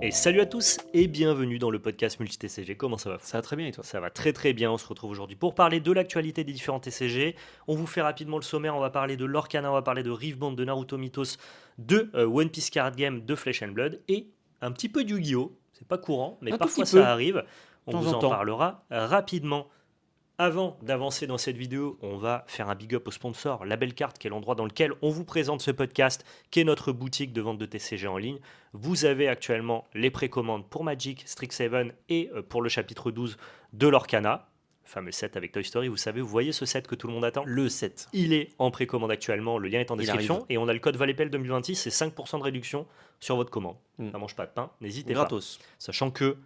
Et salut à tous et bienvenue dans le podcast Multi-TCG. Comment ça va? Ça va très bien et toi? Ça va très très bien, on se retrouve aujourd'hui pour parler de l'actualité des différents TCG. On vous fait rapidement le sommaire, on va parler de Lorcana, on va parler de Riftbound, de Naruto Mythos, de One Piece Card Game, de Flesh and Blood et un petit peu de Yu-Gi-Oh! C'est pas courant, mais Un tout parfois petit peu, ça arrive. On de temps vous en en temps. parlera rapidement. Avant d'avancer dans cette vidéo, on va faire un big up au sponsor, La Belle Carte, qui est l'endroit dans lequel on vous présente ce podcast, qui est notre boutique de vente de TCG en ligne. Vous avez actuellement les précommandes pour Magic, Strixhaven et pour le chapitre 12 de l'Orcana, le fameux set avec Toy Story. Vous savez, vous voyez ce set que tout le monde attend? Le 7. Il est en précommande actuellement, le lien est en Il description. arrive. Et on a le code VALEPEL 2026, c'est 5% de réduction sur votre commande. Ça mange pas de pain, n'hésitez pas. Gratos. Sachant que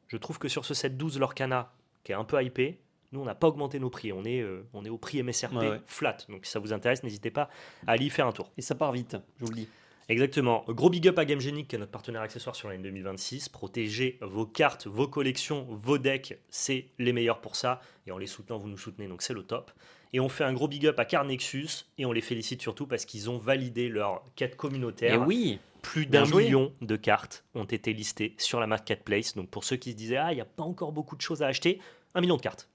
je trouve que sur ce set 12 l'Orcana, qui est un peu hypé, nous, on n'a pas augmenté nos prix. On est au prix MSRP Ouais. flat. Donc, si ça vous intéresse, n'hésitez pas à aller y faire un tour. Et ça part vite, je vous le dis. Exactement. Gros big up à GameGenic, qui est notre partenaire accessoire sur l'année 2026. Protégez vos cartes, vos collections, vos decks. C'est les meilleurs pour ça. Et en les soutenant, vous nous soutenez. Donc, c'est le top. Et on fait un gros big up à Card Nexus. Et on les félicite surtout parce qu'ils ont validé leur quête communautaire. Et oui, Plus bien d'un joué. million de cartes ont été listées sur la marketplace. Donc, pour ceux qui se disaient, il n'y a pas encore beaucoup de choses à acheter, 1 million de cartes.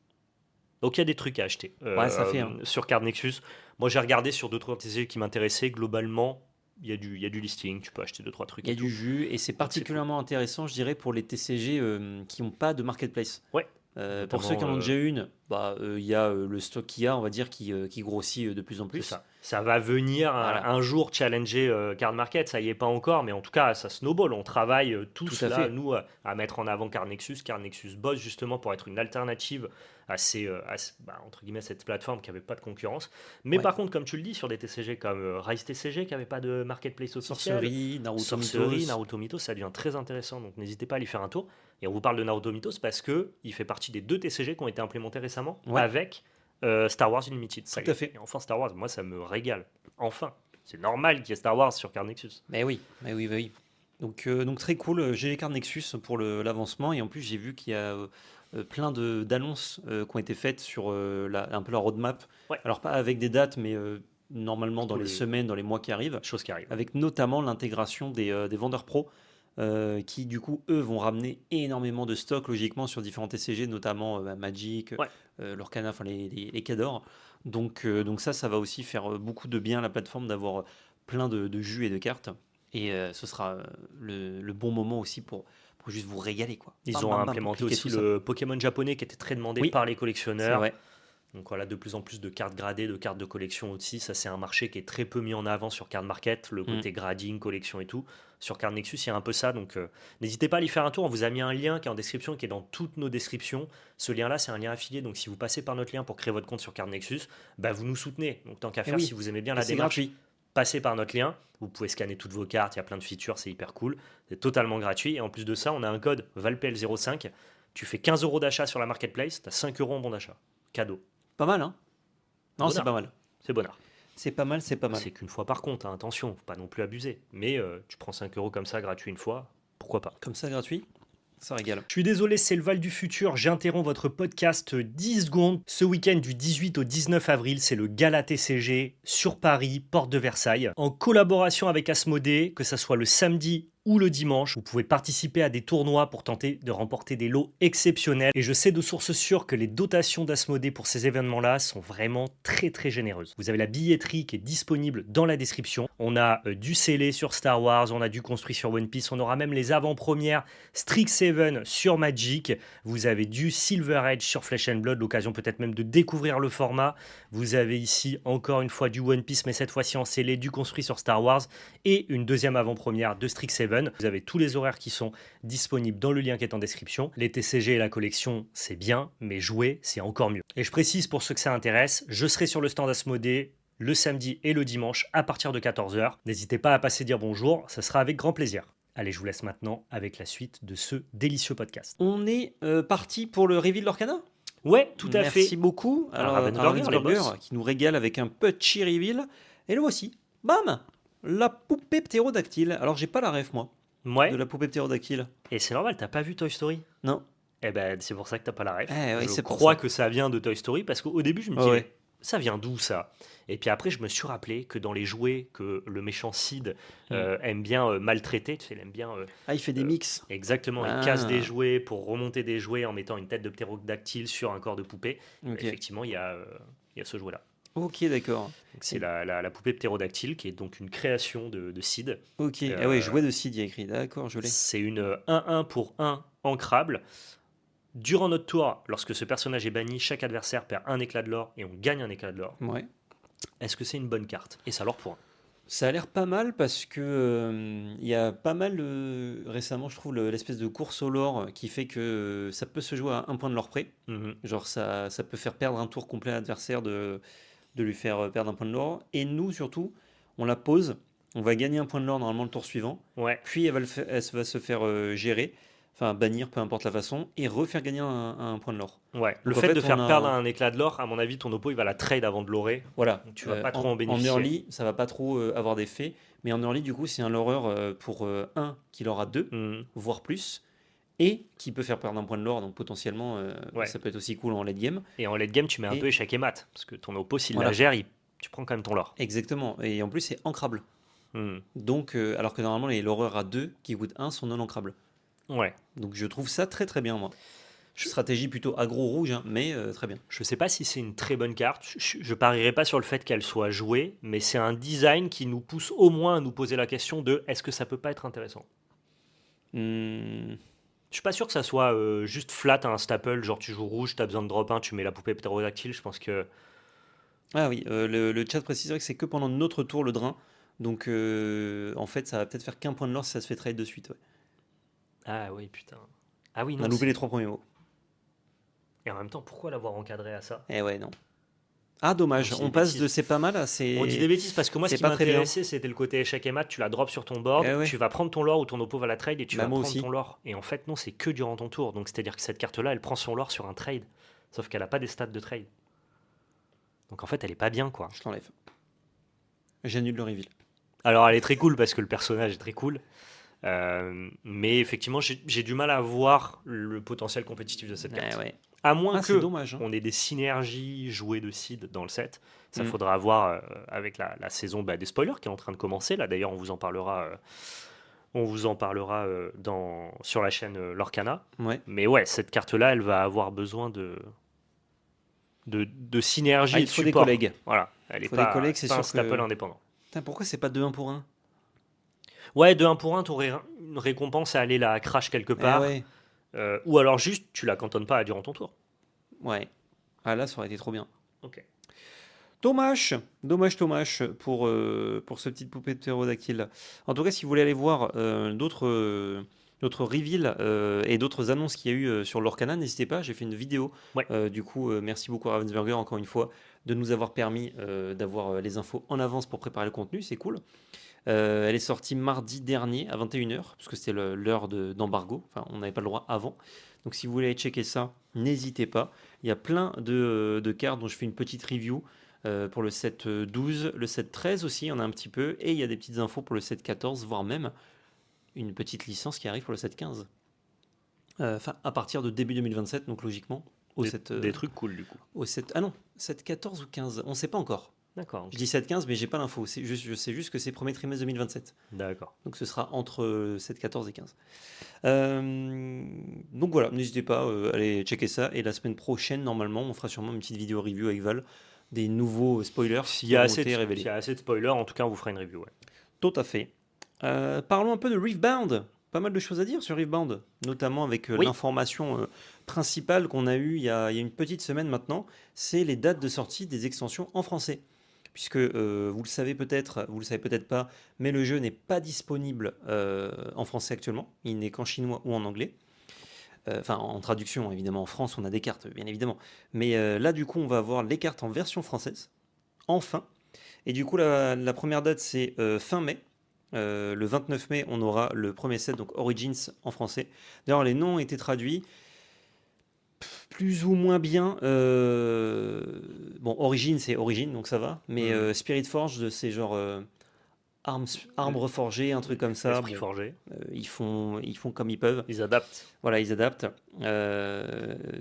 Donc il y a des trucs à acheter Ouais, ça fait, hein. sur Card Nexus. Moi j'ai regardé sur 2-3 TCG qui m'intéressaient. Globalement, il y a du listing, tu peux acheter 2-3 trucs. il y a et du tout. jus et c'est particulièrement intéressant, je dirais, pour les TCG qui n'ont pas de marketplace. Ouais. Pour ceux qui en ont déjà une, il y a le stock qu'il y a, on va dire, qui grossit de plus en C'est plus. ça. Ça va venir Voilà. un jour challenger Card Market, ça y est pas encore, mais en tout cas ça snowball. On travaille tous Tout à là, fait. nous, à mettre en avant Card Nexus. Card Nexus bosse justement pour être une alternative à entre guillemets, cette plateforme qui n'avait pas de concurrence. Mais Ouais. par contre, comme tu le dis, sur des TCG comme Rise TCG qui n'avait pas de marketplace officiel, Sorcery, Naruto Sorcery, Mythos. Naruto Mythos, ça devient très intéressant, donc n'hésitez pas à aller faire un tour. Et on vous parle de Naruto Mythos parce que il fait partie des 2 TCG qui ont été implémentés récemment Ouais. avec Star Wars Unlimited. Ça y Tout à est. fait. Et enfin Star Wars, moi ça me régale. Enfin, c'est normal qu'il y ait Star Wars sur Card Nexus. Mais oui, mais oui, mais oui. Donc très cool, j'ai les cartes Nexus pour l'avancement et en plus j'ai vu qu'il y a plein d'annonces qui ont été faites sur un peu la roadmap. Ouais. Alors pas avec des dates, mais normalement dans Plutôt les les- semaines, dans les mois qui arrivent, Chose qui arrive. avec notamment l'intégration des vendeurs pro qui du coup eux vont ramener énormément de stock logiquement sur différents TCG, notamment Magic, Ouais. l'Orcana, enfin les Cadors. Donc ça va aussi faire beaucoup de bien à la plateforme d'avoir plein de jus et de cartes. Et ce sera le bon moment aussi pour juste vous régaler, quoi. Ils Bam, ont bam, bam, implémenté cliquez aussi tout ça. le Pokémon japonais qui était très demandé Oui, par les C'est collectionneurs. vrai. Donc voilà, de plus en plus de cartes gradées, de cartes de collection aussi. Ça, c'est un marché qui est très peu mis en avant sur Card Market, le côté grading, collection et tout. Sur Card Nexus, il y a un peu ça. Donc n'hésitez pas à aller faire un tour. On vous a mis un lien qui est en description, qui est dans toutes nos descriptions. Ce lien-là, c'est un lien affilié. Donc si vous passez par notre lien pour créer votre compte sur Card Nexus, vous nous soutenez. Donc tant qu'à faire, oui. si vous aimez bien Et la c'est démarche, gratuit. passez par notre lien. Vous pouvez scanner toutes vos cartes. Il y a plein de features. C'est hyper cool. C'est totalement gratuit. Et en plus de ça, on a un code VALPEL05. Tu fais 15 euros d'achat sur la marketplace. Tu as 5 euros en bon d'achat. Cadeau. Pas mal, hein? Non, Bonnard. c'est pas mal. C'est bonnard. C'est pas mal, c'est pas mal. C'est qu'une fois par compte, hein, attention, faut pas non plus abuser. Mais tu prends 5 euros comme ça, gratuit une fois, pourquoi pas. Comme ça, gratuit, ça régale. Je suis désolé, c'est le Val du futur, j'interromps votre podcast 10 secondes. Ce week-end du 18 au 19 avril, c'est le Gala TCG sur Paris, porte de Versailles. En collaboration avec Asmodée, que ça soit le samedi ou le dimanche, vous pouvez participer à des tournois pour tenter de remporter des lots exceptionnels. Et je sais de sources sûres que les dotations d'Asmodée pour ces événements-là sont vraiment très très généreuses. Vous avez la billetterie qui est disponible dans la description. On a du scellé sur Star Wars, on a du construit sur One Piece, on aura même les avant-premières Strixhaven sur Magic. Vous avez du Silver Edge sur Flesh and Blood, l'occasion peut-être même de découvrir le format. Vous avez ici encore une fois du One Piece, mais cette fois-ci en scellé, du construit sur Star Wars et une deuxième avant-première de Strixhaven. Vous avez tous les horaires qui sont disponibles dans le lien qui est en description. Les TCG et la collection, c'est bien, mais jouer, c'est encore mieux. Et je précise pour ceux que ça intéresse, je serai sur le stand Asmodée le samedi et le dimanche à partir de 14h. N'hésitez pas à passer dire bonjour, ça sera avec grand plaisir. Allez, je vous laisse maintenant avec la suite de ce délicieux podcast. On est parti pour le reveal de l'Orcana? Ouais, tout à fait. Merci beaucoup. Alors, Ravensburger, les boss. qui nous régale avec un petit reveal. Et le voici. Bam! La poupée ptérodactyle. Alors, j'ai pas la ref, moi, Ouais, de la poupée ptérodactyle. et c'est normal, t'as pas vu Toy Story? Non. Eh ben, c'est pour ça que t'as pas la ref. Eh oui, Je c'est pour crois ça. que ça vient de Toy Story parce qu'au début, je me Ah disais, ouais. ça vient d'où ça? Et puis après, je me suis rappelé que dans les jouets que le méchant Sid Hmm. aime bien maltraiter, tu sais, il aime bien Ah, il fait des euh, mix. exactement, il casse des Ah, jouets pour remonter des jouets en mettant une tête de ptérodactyle sur un corps de poupée. ok. Effectivement, il y a ce jouet-là. Ok, d'accord. Donc, c'est la poupée ptérodactyle qui est donc une création de Sid. Ok. Ah ouais, Euh, jouet de Sid, il y a écrit. D'accord, je l'ai. c'est une 1-1 pour 1 ancrable. Durant notre tour, lorsque ce personnage est banni, chaque adversaire perd un éclat de l'or et on gagne un éclat de l'or. Ouais. Est-ce que c'est une bonne carte? Et ça l'or pour un. Ça a l'air pas mal parce que il y a pas mal récemment, je trouve, l'espèce de course au lore qui fait que ça peut se jouer à un point de lore près. Mhm. Genre ça peut faire perdre un tour complet à l'adversaire de lui faire perdre un point de lore. Et nous, surtout, on la pose, on va gagner un point de lore normalement le tour suivant, Ouais, puis elle va se faire gérer, enfin bannir, peu importe la façon, et refaire gagner un point de lore. ouais. Le Donc en fait de fait, on faire perdre a, un éclat de l'or, à mon avis, ton oppo, il va la trade avant de l'orer. voilà, Donc tu vas pas trop en en bénéficier. early, ça va pas trop avoir d'effet, mais en early, du coup, c'est un loreur pour un qui aura 2, Mhm. voire plus, et qui peut faire perdre un point de lore, donc potentiellement, Ouais. ça peut être aussi cool en late game. Et en late game, tu mets un peu Et échec et mat. Parce que ton oppo, s'il la voilà, gère, tu prends quand même ton lore. exactement. Et en plus, c'est ancrable. Mhm. Donc, alors que normalement, les loreurs à 2 qui coûtent un sont non ancrables. Ouais. Donc, je trouve ça très très bien, moi. Je, Stratégie plutôt aggro-rouge, hein, mais très bien. je sais pas si c'est une très bonne carte. Je parierais pas sur le fait qu'elle soit jouée, mais c'est un design qui nous pousse au moins à nous poser la question de est-ce que ça peut pas être intéressant? Hmm. Je suis pas sûr que ça soit juste flat un staple, genre tu joues rouge, t'as besoin de drop 1, tu mets la poupée ptérodactyle. Je pense que. Ah oui, le chat préciserait que c'est que pendant notre tour le drain. Donc, en fait, ça va peut-être faire qu'un point de lore si ça se fait trade de suite. Ouais. Ah oui, putain. Ah oui, On a non, loupé c'est. les 3 premiers mots. Et en même temps, pourquoi l'avoir encadré à ça? Eh ouais, non. Ah, On dommage. dit des On passe de bêtises. c'est pas mal à On dit des bêtises parce que moi, ce c'est qui pas très bien. m'intéressait, c'était le côté échec et mat. Tu la drops sur ton Eh board, ouais, tu vas prendre ton lore ou ton oppo va la trade et tu bah vas moi prendre aussi. ton lore. Et en fait, non, c'est que durant ton tour. Donc, c'est-à-dire que cette carte-là, elle prend son lore sur un trade. Sauf qu'elle a pas des stats de trade. Donc, en fait, elle est pas bien, quoi. Je l'enlève. J'annule le reveal. Alors, elle est très cool parce que le personnage est très cool. Mais effectivement, j'ai du mal à voir le potentiel compétitif de cette Eh carte. ouais. À moins Ah, c'est que dommage. Hein. on ait des synergies jouées de seed dans le set. Ça Hmm. faudra voir avec la saison des spoilers qui est en train de commencer. Là, d'ailleurs, on vous en parlera sur la chaîne Lorcana. Ouais. Mais ouais, cette carte-là, elle va avoir besoin de synergie Ah, et il de faut des support. collègues. Voilà, elle Il n'est faut des pas, collègues, c'est c'est pas un sûr staple que. indépendant. Putain, pourquoi c'est pas 2 1 pour 1? Ouais, de 1 pour 1, tu aurais une récompense à aller la crash quelque Eh part. ouais. Ou alors juste, tu la cantonnes pas durant ton tour. Ouais. Ah là, ça aurait été trop bien. Ok. Dommage, dommage pour ce petit poupée de ptérodactyle. En tout cas, si vous voulez aller voir d'autres reveals et d'autres annonces qu'il y a eu sur l'Orcana, n'hésitez pas, j'ai fait une vidéo. Ouais. Du coup, merci beaucoup à Ravensburger, encore une fois, de nous avoir permis d'avoir les infos en avance pour préparer le contenu, c'est cool. Elle est sortie mardi dernier à 21h, parce que c'était l'heure d'embargo, enfin on n'avait pas le droit avant. Donc si vous voulez aller checker ça, n'hésitez pas. Il y a plein de cartes dont je fais une petite review. Pour le set 12, le set 13 aussi, il y en a un petit peu, et il y a des petites infos pour le set 14, voire même une petite licence qui arrive pour le set 15. Enfin, à partir de début 2027, donc logiquement, Des trucs cool du coup. au set... Ah non, set 14 ou 15, on ne sait pas encore. D'accord. Je Ok. dis set 15, mais j'ai pas l'info, je sais juste que c'est premier trimestre 2027. D'accord. Donc ce sera entre 7, 14 et 15. Donc voilà, n'hésitez pas à aller checker ça, et la semaine prochaine, normalement, on fera sûrement une petite vidéo review avec Val, des nouveaux spoilers S'il qui y a auront assez été de, révélés. s'il y a assez de spoilers, en tout cas, on vous fera une review. Ouais. Tout à fait. Parlons un peu de Reefbound. Pas mal de choses à dire sur Reefbound, notamment avec Oui. l'information principale qu'on a eue il y a une petite semaine maintenant, c'est les dates de sortie des extensions en français. Puisque vous le savez peut-être, vous le savez peut-être pas, mais le jeu n'est pas disponible en français actuellement. Il n'est qu'en chinois ou en anglais. Enfin, en traduction, évidemment. En France, on a des cartes, bien évidemment. Mais là, du coup, on va avoir les cartes en version française. Enfin. Et du coup, la première date, c'est fin mai. Le 29 mai, on aura le premier set, donc Origins en français. D'ailleurs, les noms ont été traduits plus ou moins bien. Bon, Origin, c'est Origin, donc ça va. Mais Mhm. Spirit Forge, c'est genre armes reforgées, un truc comme ça. Esprit Bon, forgé. ils font comme ils peuvent. Ils adaptent. Voilà, ils adaptent.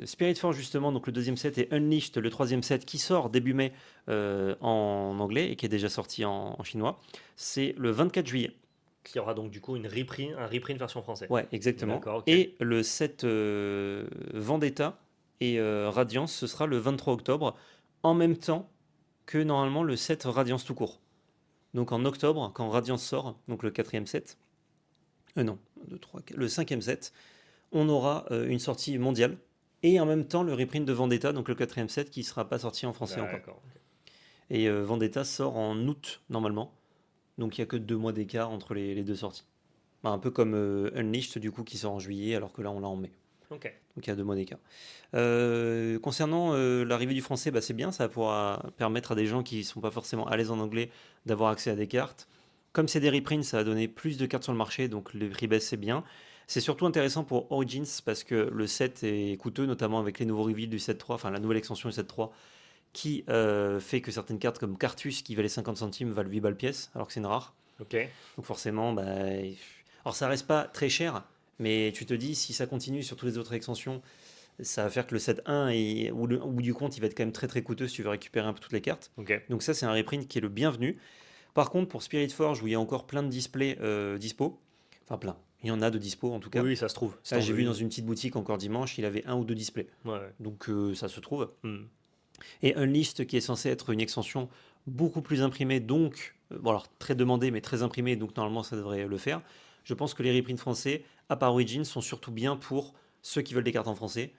Spirit Forge, justement, donc le deuxième set, et Unleashed, le troisième set, qui sort début mai en anglais et qui est déjà sorti en chinois. C'est le 24 juillet. Qui aura donc du coup un reprint version française. Ouais, exactement. D'accord, ok. Et le set Vendetta et Radiance, ce sera le 23 octobre, en même temps que normalement le set Radiance tout court. Donc en octobre, quand Radiance sort, donc le quatrième set, non, 2, 3, le cinquième set, on aura une sortie mondiale et en même temps le reprint de Vendetta, donc le quatrième set qui ne sera pas sorti en français encore. D'accord. Ok. Et Vendetta sort en août normalement, donc il n'y a que 2 mois d'écart entre les deux sorties. Bah, un peu comme Unleashed du coup qui sort en juillet alors que là on l'a en mai. Ok. Donc il y a 2 mois d'écart. Concernant l'arrivée du français, bah, c'est bien, ça pourra permettre à des gens qui ne sont pas forcément à l'aise en anglais d'avoir accès à des cartes. Comme c'est des reprints, ça a donné plus de cartes sur le marché, donc les prix baissent, c'est bien. C'est surtout intéressant pour Origins parce que le set est coûteux, notamment avec les nouveaux reveals du set 3, enfin la nouvelle extension du set 3, qui fait que certaines cartes comme Cartus qui valait 50 centimes valent 8 balles pièce, alors que c'est une rare. Ok. Donc forcément, bah, alors ça reste pas très cher, mais tu te dis, si ça continue sur toutes les autres extensions, ça va faire que le set 1 au bout du compte, il va être quand même très très coûteux si tu veux récupérer un peu toutes les cartes. Ok. Donc ça, c'est un reprint qui est le bienvenu. Par contre, pour Spirit Forge, où il y a encore plein de displays dispo, enfin plein, il y en a de dispo en tout cas. Oui, ça se trouve. Ça, j'ai vu dans une petite boutique encore dimanche, il avait 1 ou 2 displays. Ouais. Donc ça se trouve. Hmm. Et Unleashed, qui est censé être une extension beaucoup plus imprimée, donc, bon alors très demandée, mais très imprimée, donc normalement ça devrait le faire. Je pense que les reprints français, à part Origins, sont surtout bien pour ceux qui veulent des cartes en français.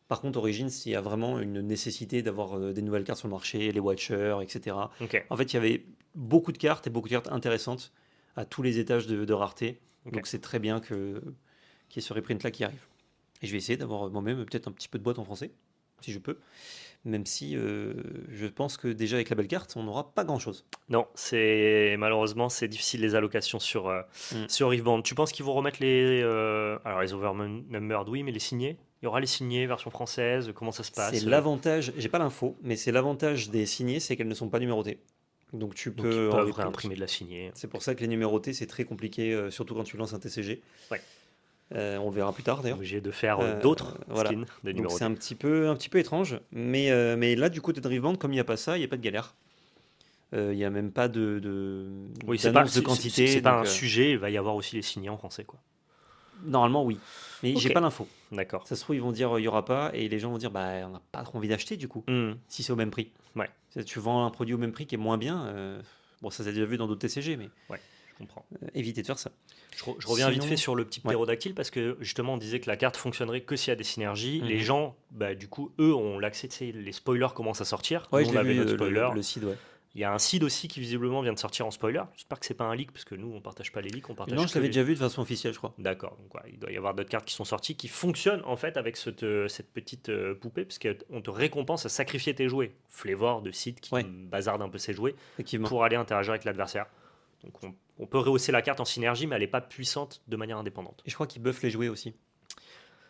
Par contre, Origins, il y a vraiment une nécessité d'avoir des nouvelles cartes sur le marché, les Watchers, etc. Ok. En fait, il y avait beaucoup de cartes et beaucoup de cartes intéressantes à tous les étages de rareté. Ok. Donc c'est très bien qu'il y ait ce reprint-là qui arrive. Et je vais essayer d'avoir moi-même peut-être un petit peu de boîte en français, si je peux. Même si je pense que déjà avec la belle carte, on n'aura pas grand-chose. Non, malheureusement c'est difficile les allocations sur Mm. sur Riveband. Tu penses qu'ils vont remettre alors les overnumbered, oui, mais les signés? Il y aura les signés version française. Comment ça se passe? C'est l'avantage, j'ai pas l'info, mais c'est l'avantage des signés, c'est qu'elles ne sont pas numérotées. Donc tu Donc peux ils en peuvent reprint. réimprimer de la signée. C'est pour ça que les numérotés, c'est très compliqué, surtout quand tu lances un TCG. Ouais. On le verra plus tard d'ailleurs. Obligé de faire d'autres voilà. skins de Donc numéros. c'est un petit peu étrange, mais là du côté de Driveband, comme il n'y a pas ça, il n'y a pas de galère. Il n'y a même pas Oui, c'est pas, d'annonce de quantité. c'est pas donc, un sujet. Il va y avoir aussi les signés en français, quoi. normalement oui, mais j'ai Ok. pas l'info. D'accord. Ça se trouve ils vont dire il y aura pas, et les gens vont dire bah on n'a pas trop envie d'acheter du coup, Hmm. si c'est au même prix. Ouais. Tu vends un produit au même prix qui est moins bien. Bon, ça s'est déjà vu dans d'autres TCG, mais Je comprends. évitez de faire ça. Je reviens vite Sinon- fait sur le petit Ouais. ptérodactyle parce que justement on disait que la carte fonctionnerait que s'il y a des synergies. Mhm. Les gens, bah, du coup, eux ont l'accès, tu sais, les spoilers commencent à sortir. Ouais, Nous, je on l'ai avait vu notre spoiler. le seed, ouais. Il y a un seed aussi qui visiblement vient de sortir en spoiler. J'espère que c'est pas un leak parce que nous on partage pas les leaks, on partage Non, je que l'avais les- déjà vu de façon officielle, je crois. D'accord, donc ouais, il doit y avoir d'autres cartes qui sont sorties qui fonctionnent en fait avec cette petite poupée, parce qu'on te récompense à sacrifier tes jouets. Flavor de site qui Ouais. bazarde un peu ses jouets Effectivement. pour aller interagir avec l'adversaire. Donc on peut rehausser la carte en synergie, mais elle n'est pas puissante de manière indépendante. Et je crois qu'ils buffent les jouets aussi.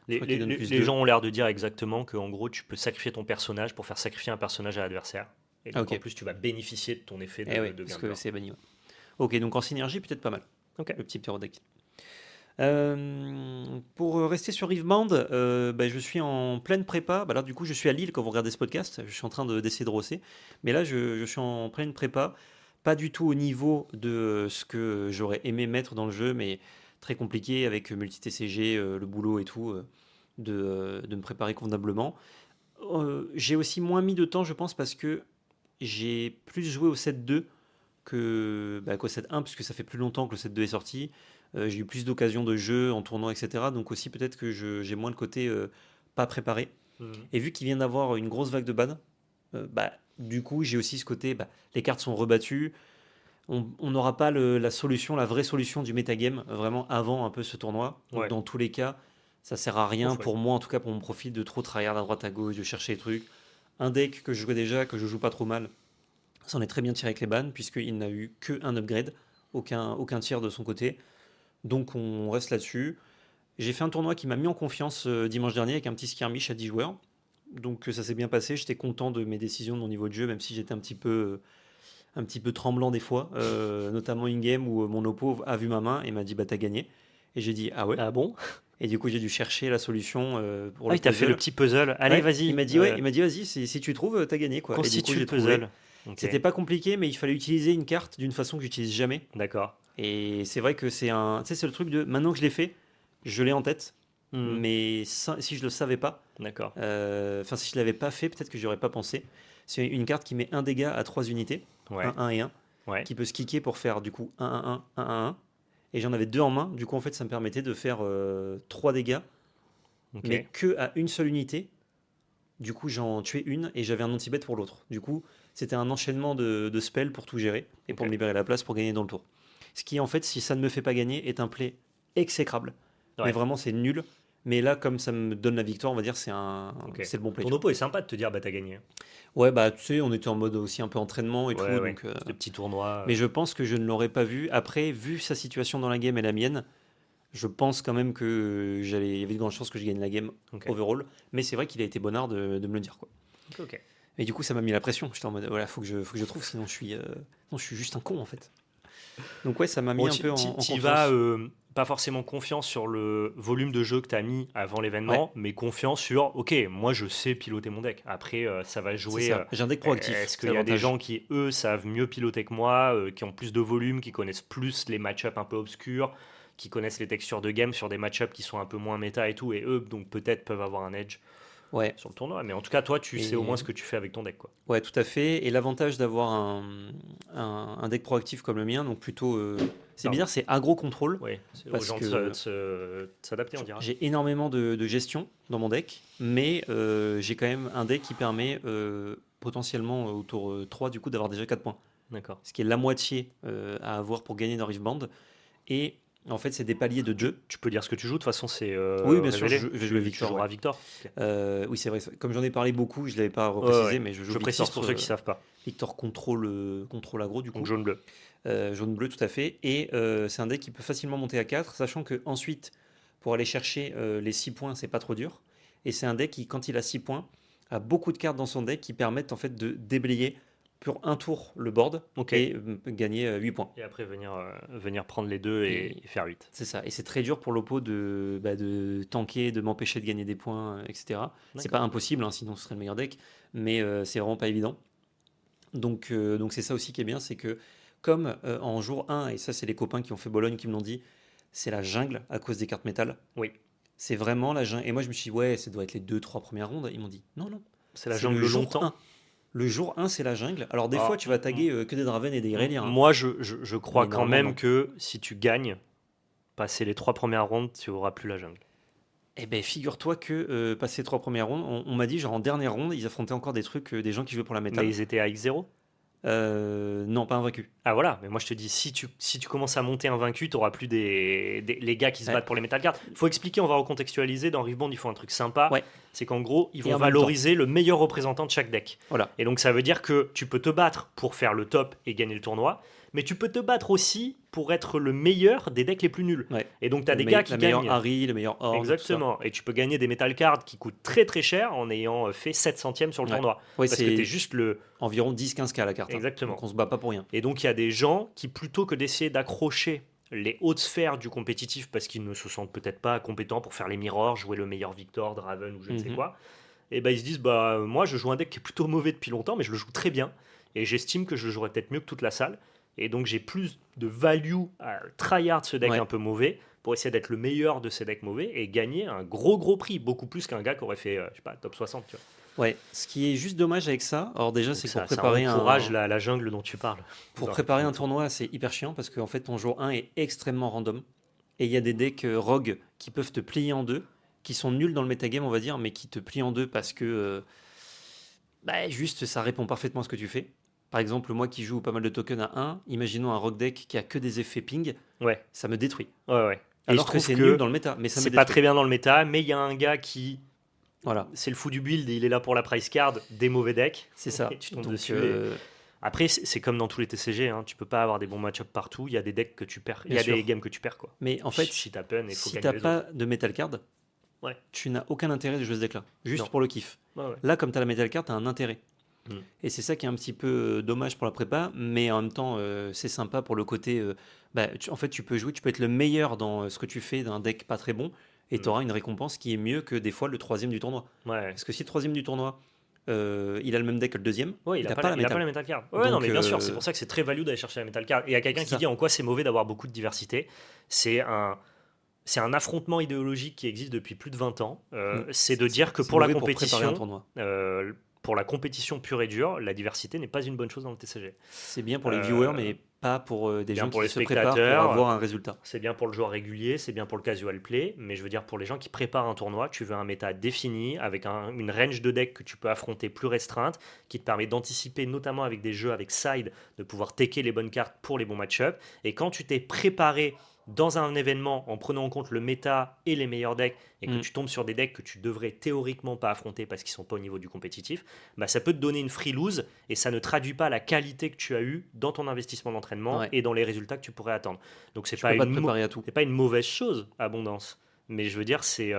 Les, crois qu'il donne plus les de- gens ont l'air de dire exactement qu'en gros tu peux sacrifier ton personnage pour faire sacrifier un personnage à l'adversaire. Et donc Ah, ok. en plus tu vas bénéficier de ton effet de, Eh ouais, de parce gain de que corps. c'est banni. Ouais. Ok, donc en synergie, peut-être pas mal. Ok. Le petit ptérodactyle. Pour rester sur Riveband, bah, je suis en pleine prépa. Bah, là, du coup, je suis à Lille quand vous regardez ce podcast. Je suis en train d'essayer de rosser. Mais là, je suis en pleine prépa. Pas du tout au niveau de ce que j'aurais aimé mettre dans le jeu, mais très compliqué avec multi-TCG, le boulot et tout, de me préparer convenablement. J'ai aussi moins mis de temps, je pense, parce que j'ai plus joué au set 2 qu'au set 1, puisque ça fait plus longtemps que le set 2 est sorti. J'ai eu plus d'occasions de jeu en tournoi, etc. Donc aussi peut-être que j'ai moins le côté pas préparé. Mhm. Et vu qu'il vient d'avoir une grosse vague de ban, du coup j'ai aussi ce côté, les cartes sont rebattues. On n'aura pas la solution, la vraie solution du metagame vraiment avant un peu ce tournoi. Donc Ouais. dans tous les cas, ça sert à rien Ouf, ouais. pour moi, en tout cas pour mon profil, de trop tryhard à droite à gauche, de chercher des trucs. Un deck que je jouais déjà, que je joue pas trop mal, s'en est très bien tiré avec les bans, puisqu'il n'a eu qu'un upgrade, aucun tir de son côté. Donc on reste là-dessus. J'ai fait un tournoi qui m'a mis en confiance dimanche dernier avec un petit skirmish à 10 joueurs. Donc ça s'est bien passé, j'étais content de mes décisions, de mon niveau de jeu, même si j'étais un petit peu un petit peu tremblant des fois, notamment in-game où mon oppo a vu ma main et m'a dit bah t'as gagné. Et j'ai dit ah ouais. Ah bon? Et du coup j'ai dû chercher la solution pour Ah, le il t'a fait puzzle. le petit puzzle. Allez, Ouais, vas-y. il m'a dit vas-y, si tu trouves, t'as gagné quoi. Et du coup Constitue j'ai le trouvé. puzzle. Ok. C'était pas compliqué, mais il fallait utiliser une carte d'une façon que j'utilise jamais. D'accord. Et c'est vrai que tu sais, c'est le truc de maintenant que je l'ai fait, je l'ai en tête. Hmm. Mais si je le savais pas, D'accord. enfin si je l'avais pas fait, peut-être que j'y aurais pas pensé. C'est une carte qui met un dégât à 3 unités, Ouais. 1 et 1, Ouais. qui peut se kicker pour faire du coup 1-1-1, 1-1-1. Et j'en avais 2 en main, du coup en fait ça me permettait de faire 3 dégâts, Ok. mais que à une seule unité. Du coup j'en tuais une et j'avais un anti-bet pour l'autre. Du coup c'était un enchaînement de spells pour tout gérer et pour Ok. me libérer la place pour gagner dans le tour. Ce qui en fait, si ça ne me fait pas gagner, est un play exécrable. Ouais. Mais vraiment c'est nul. Mais là, comme ça me donne la victoire, on va dire c'est Ok. c'est le bon play. Ton oppo est sympa de te dire bah t'as gagné. Ouais, bah tu sais, on était en mode aussi un peu entraînement et tout. Ouais. Donc, C'est des petits tournois. mais je pense que je ne l'aurais pas vu. Après, vu sa situation dans la game et la mienne, je pense quand même que il y avait de grandes chances que je gagne la game Ok. overall. Mais c'est vrai qu'il a été bonnard de me le dire quoi. Ok. Et du coup, ça m'a mis la pression. J'étais en mode voilà, faut que je trouve, sinon je suis juste un con en fait. Donc ouais, ça m'a mis Bon, un peu en t'y confiance. vas pas forcément confiance sur le volume de jeu que t'as mis avant l'événement, mais confiance sur ok, moi je sais piloter mon deck. Après, ça va C'est jouer. ça. J'ai un deck proactif. Est-ce c'est qu'il y a des l'avantage. gens qui, eux, savent mieux piloter que moi, qui ont plus de volume, qui connaissent plus les match-ups un peu obscurs, qui connaissent les textures de game sur des match-ups qui sont un peu moins méta et tout, et eux, donc peut-être peuvent avoir un edge Ouais. sur le tournoi. Mais en tout cas, toi, tu sais au moins Et ce que tu fais avec ton deck, quoi. ouais, tout à fait. Et l'avantage d'avoir un deck proactif comme le mien, donc plutôt, c'est Pardon. bizarre, c'est aggro contrôle. Oui, c'est aux Parce gens que de s'adapter, on dira. j'ai énormément de gestion dans mon deck, mais j'ai quand même un deck qui permet potentiellement au tour 3 du coup d'avoir déjà 4 points. D'accord. Ce qui est la moitié à avoir pour gagner dans Riftband. Et en fait, c'est des paliers de jeu. Tu peux dire ce que tu joues, de toute façon, c'est Oui, bien sûr, révélé. je vais jouer Tu Victor. joueras Ouais. Victor. Ok. Oui, c'est vrai. Comme j'en ai parlé beaucoup, je ne l'avais pas reprécisé, Ouais. mais je joue Je Victor. précise pour ceux qui ne savent pas. Victor contrôle aggro du coup. Donc jaune-bleu. Jaune-bleu, tout à fait. Et c'est un deck qui peut facilement monter à 4, sachant que ensuite, pour aller chercher les 6 points, c'est pas trop dur. Et c'est un deck qui, quand il a 6 points, a beaucoup de cartes dans son deck qui permettent en fait de déblayer pour un tour le board Ok. et gagner 8 points. Et après, venir prendre les deux et faire 8. C'est ça. Et c'est très dur pour l'oppo de tanker, de m'empêcher de gagner des points, etc. C'est pas impossible, hein, sinon ce serait le meilleur deck, mais c'est vraiment pas évident. Donc c'est ça aussi qui est bien, c'est que comme en jour 1, et ça c'est les copains qui ont fait Bologne qui me l'ont dit, c'est la jungle à cause des cartes métal. Oui. C'est vraiment la jungle. Et moi je me suis dit, ouais, ça doit être les 2-3 premières rondes. Ils m'ont dit, non, non. C'est la C'est jungle le jour longtemps. 1. Le jour 1, c'est la jungle. Alors des Ah, fois, tu vas taguer que des Draven et des Irelia. Hein. Moi, je crois Mais quand normalement, même non. que si tu gagnes, passer les 3 premières rondes, tu auras plus la jungle. Eh ben, figure-toi que passé les 3 premières rondes, on m'a dit, genre en dernière ronde, ils affrontaient encore des trucs, des gens qui jouaient pour la métal. Mais ils étaient à X0. Non, pas invaincu. Ah voilà, mais moi je te dis, si tu commences à monter invaincu, tu n'auras plus les gars qui se Ouais. battent pour les metal cards. Il faut expliquer, on va recontextualiser. Dans Riftbond, ils font un truc sympa. Ouais. C'est qu'en gros, ils Et vont en même valoriser le meilleur représentant de chaque deck. Voilà. Et donc ça veut dire que tu peux te battre pour faire le top et gagner le tournoi, mais tu peux te battre aussi pour être le meilleur des decks les plus nuls. Ouais. Et donc tu as des Le gars qui la meilleure gagnent. Harry, le meilleur Orb. Exactement. Et tu peux gagner des metal cards qui coûtent très très cher en ayant fait 7 centièmes sur le Ouais. tournoi. Ouais, Parce que c'est tu es juste le. environ 10-15K la carte. hein. Exactement. Donc on se bat pas pour rien. Et donc il y a des gens qui, plutôt que d'essayer d'accrocher les hautes sphères du compétitif parce qu'ils ne se sentent peut-être pas compétents pour faire les mirrors, jouer le meilleur Victor, Draven ou je ne sais Mhm. quoi, et ben ils se disent bah moi je joue un deck qui est plutôt mauvais depuis longtemps mais je le joue très bien et j'estime que je le jouerais peut-être mieux que toute la salle et donc j'ai plus de value à tryhard ce deck Ouais. un peu mauvais pour essayer d'être le meilleur de ces decks mauvais et gagner un gros prix, beaucoup plus qu'un gars qui aurait fait je sais pas top 60 tu vois. Ouais. Ce qui est juste dommage avec ça, alors déjà, Donc c'est ça, pour préparer ça un. encourage la jungle dont tu parles. Pour Dans- préparer un tournoi, c'est hyper chiant parce qu'en fait, ton jour 1 est extrêmement random. Et il y a des decks rogue qui peuvent te plier en deux, qui sont nuls dans le metagame, on va dire, mais qui te plient en deux parce que juste ça répond parfaitement à ce que tu fais. Par exemple, moi qui joue pas mal de tokens à 1, imaginons un rogue deck qui a que des effets ping, Ouais, ça me détruit. ouais. Et Alors je que trouve c'est que nul dans le méta, mais ça me c'est détruit. pas très bien dans le méta, mais il y a un gars qui Voilà, c'est le fou du build et il est là pour la price card des mauvais decks. c'est ça. Et tu tombes Donc, dessus. Après, c'est comme dans tous les TCG, hein, tu peux pas avoir des bons match-up partout. Il y a des decks que tu perds, il y Bien a sûr. des games que tu perds quoi. Mais en fait, shit happen et faut si gagner t'as les pas autres. de metal card, Ouais. tu n'as aucun intérêt de jouer ce deck-là. Juste Non. pour le kiff. Ouais. Là, comme tu as la metal card, tu as un intérêt. Et c'est ça qui est un petit peu dommage pour la prépa, mais en même temps, c'est sympa pour le côté. En fait, tu peux jouer, tu peux être le meilleur dans ce que tu fais d'un deck pas très bon, et tu auras une récompense qui est mieux que des fois le troisième du tournoi. Ouais. Parce que si le troisième du tournoi, il a le même deck que le deuxième, Ouais, il n'a pas pas la il a pas métal. la Metal Card. Ouais, non, Donc, mais bien sûr, c'est pour ça que c'est très value d'aller chercher la Metal Card. Et il y a quelqu'un c'est qui ça. dit en quoi c'est mauvais d'avoir beaucoup de diversité. C'est un affrontement idéologique qui existe depuis plus de 20 ans. C'est de dire que C'est pour la mauvais pour préparer un compétition, tournoi. pour la compétition pure et dure, la diversité n'est pas une bonne chose dans le TCG. C'est bien pour les viewers, mais pas pour des bien gens pour qui les se préparent pour spectateurs, avoir un résultat. c'est bien pour le joueur régulier, c'est bien pour le casual play, mais je veux dire pour les gens qui préparent un tournoi, tu veux un méta défini avec une range de decks que tu peux affronter plus restreinte, qui te permet d'anticiper notamment avec des jeux avec side, de pouvoir taker les bonnes cartes pour les bons match-up. Et quand tu t'es préparé dans un événement en prenant en compte le méta et les meilleurs decks et que tu tombes sur des decks que tu devrais théoriquement pas affronter parce qu'ils sont pas au niveau du compétitif, bah ça peut te donner une free lose et ça ne traduit pas la qualité que tu as eue dans ton investissement d'entraînement Ouais. et dans les résultats que tu pourrais attendre. Donc c'est Tu pas peux pas te une préparer à tout. c'est pas une mauvaise chose, abondance. Mais je veux dire, c'est